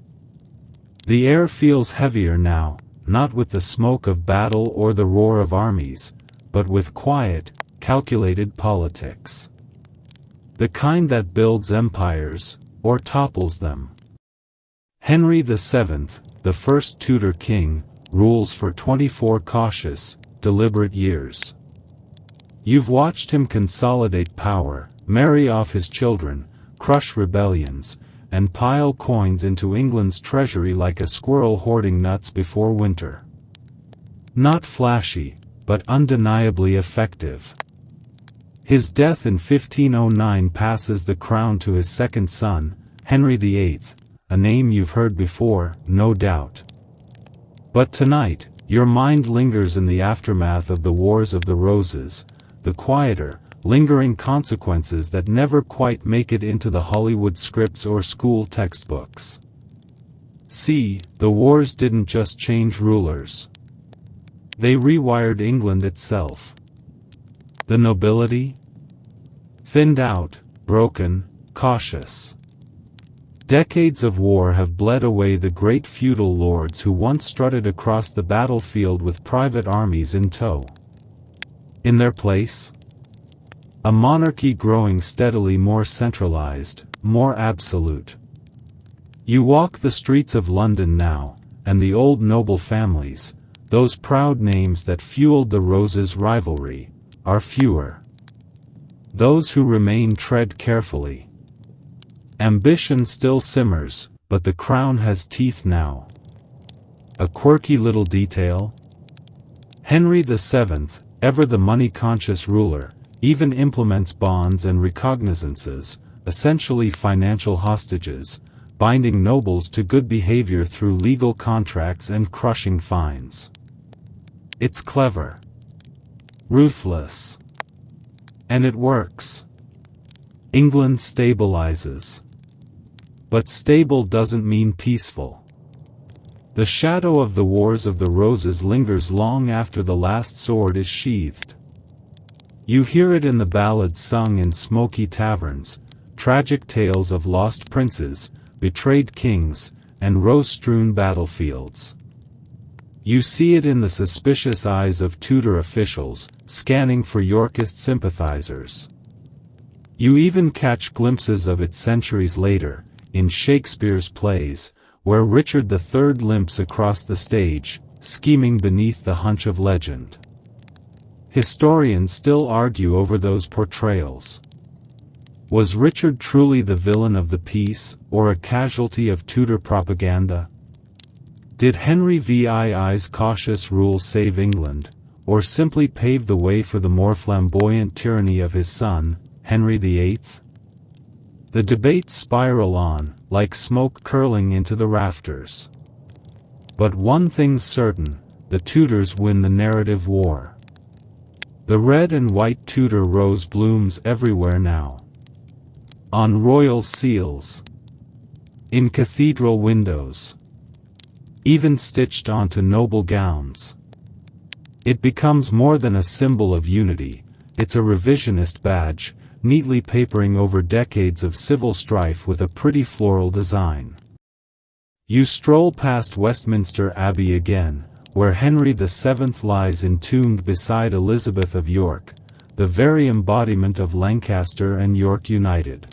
The air feels heavier now, not with the smoke of battle or the roar of armies, but with quiet, calculated politics. The kind that builds empires, or topples them. Henry VII, the first Tudor king, rules for 24 cautious, deliberate years. You've watched him consolidate power, marry off his children, crush rebellions, and pile coins into England's treasury like a squirrel hoarding nuts before winter. Not flashy, but undeniably effective. His death in 1509 passes the crown to his second son, Henry VIII, a name you've heard before, no doubt. But tonight, your mind lingers in the aftermath of the Wars of the Roses, the quieter, lingering consequences that never quite make it into the Hollywood scripts or school textbooks. See, the wars didn't just change rulers. They rewired England itself. The nobility? Thinned out, broken, cautious. Decades of war have bled away the great feudal lords who once strutted across the battlefield with private armies in tow. In their place? A monarchy growing steadily more centralized, more absolute. You walk the streets of London now, and the old noble families, those proud names that fueled the Roses' rivalry, are fewer. Those who remain tread carefully. Ambition still simmers, but the crown has teeth now. A quirky little detail? Henry VII, ever the money-conscious ruler, even implements bonds and recognizances, essentially financial hostages, binding nobles to good behavior through legal contracts and crushing fines. It's clever. Ruthless. And it works. England stabilizes. But stable doesn't mean peaceful. The shadow of the Wars of the Roses lingers long after the last sword is sheathed. You hear it in the ballads sung in smoky taverns, tragic tales of lost princes, betrayed kings, and rose-strewn battlefields. You see it in the suspicious eyes of Tudor officials, scanning for Yorkist sympathizers. You even catch glimpses of it centuries later, in Shakespeare's plays, where Richard III limps across the stage, scheming beneath the hunch of legend. Historians still argue over those portrayals. Was Richard truly the villain of the piece, or a casualty of Tudor propaganda? Did Henry VII's cautious rule save England, or simply pave the way for the more flamboyant tyranny of his son, Henry VIII? The debates spiral on, like smoke curling into the rafters. But one thing's certain, the Tudors win the narrative war. The red and white Tudor rose blooms everywhere now. On royal seals. In cathedral windows. Even stitched onto noble gowns. It becomes more than a symbol of unity, it's a revisionist badge, neatly papering over decades of civil strife with a pretty floral design. You stroll past Westminster Abbey again, where Henry VII lies entombed beside Elizabeth of York, the very embodiment of Lancaster and York united.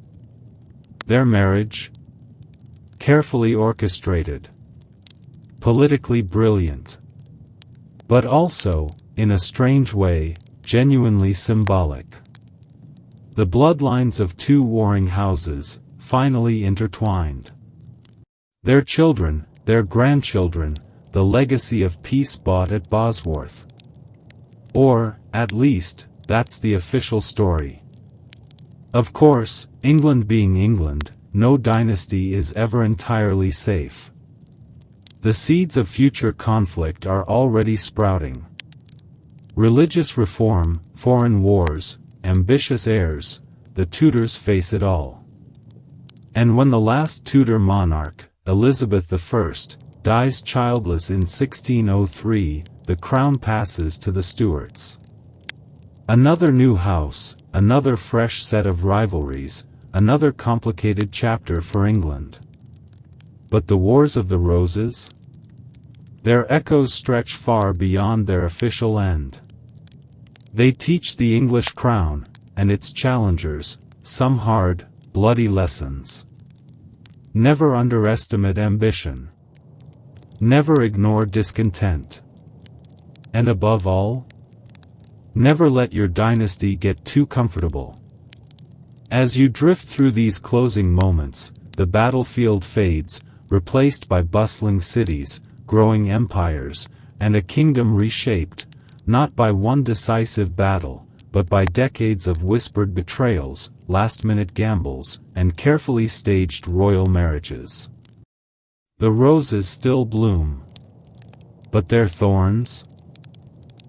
Their marriage? Carefully orchestrated. Politically brilliant. But also, in a strange way, genuinely symbolic. The bloodlines of two warring houses, finally intertwined. Their children, their grandchildren, the legacy of peace bought at Bosworth. Or, at least, that's the official story. Of course, England being England, no dynasty is ever entirely safe. The seeds of future conflict are already sprouting. Religious reform, foreign wars, ambitious heirs, the Tudors face it all. And when the last Tudor monarch, Elizabeth I, dies childless in 1603, the crown passes to the Stuarts. Another new house, another fresh set of rivalries, another complicated chapter for England. But the Wars of the Roses? Their echoes stretch far beyond their official end. They teach the English crown, and its challengers, some hard, bloody lessons. Never underestimate ambition. Never ignore discontent. And above all, never let your dynasty get too comfortable. As you drift through these closing moments, the battlefield fades, replaced by bustling cities, growing empires, and a kingdom reshaped, not by one decisive battle, but by decades of whispered betrayals, last-minute gambles, and carefully staged royal marriages. The roses still bloom. But their thorns?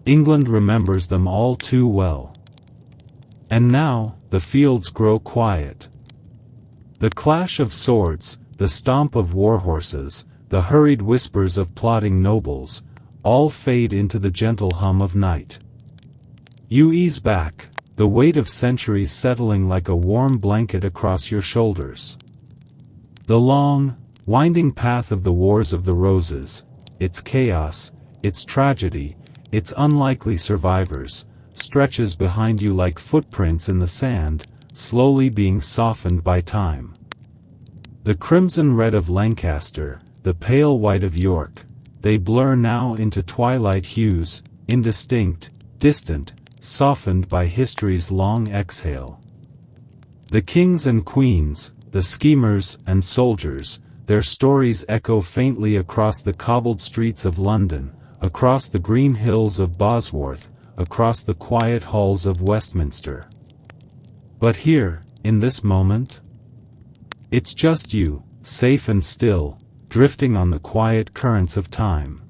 England remembers them all too well. And now, the fields grow quiet. The clash of swords, the stomp of war horses, the hurried whispers of plotting nobles, all fade into the gentle hum of night. You ease back, the weight of centuries settling like a warm blanket across your shoulders. The long, winding path of the Wars of the Roses, its chaos, its tragedy, its unlikely survivors, stretches behind you like footprints in the sand, slowly being softened by time. The crimson red of Lancaster, the pale white of York, they blur now into twilight hues, indistinct, distant, softened by history's long exhale. The kings and queens, the schemers and soldiers, their stories echo faintly across the cobbled streets of London, across the green hills of Bosworth, across the quiet halls of Westminster. But here, in this moment, it's just you, safe and still, drifting on the quiet currents of time.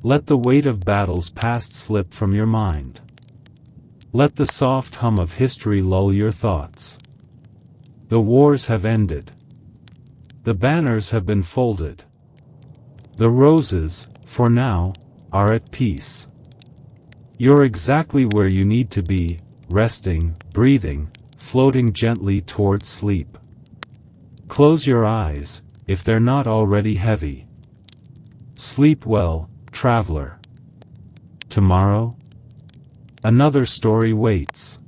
Let the weight of battles past slip from your mind. Let the soft hum of history lull your thoughts. The wars have ended. The banners have been folded. The roses, for now, are at peace. You're exactly where you need to be, resting, breathing, floating gently toward sleep. Close your eyes, if they're not already heavy. Sleep well, traveler. Tomorrow, another story waits.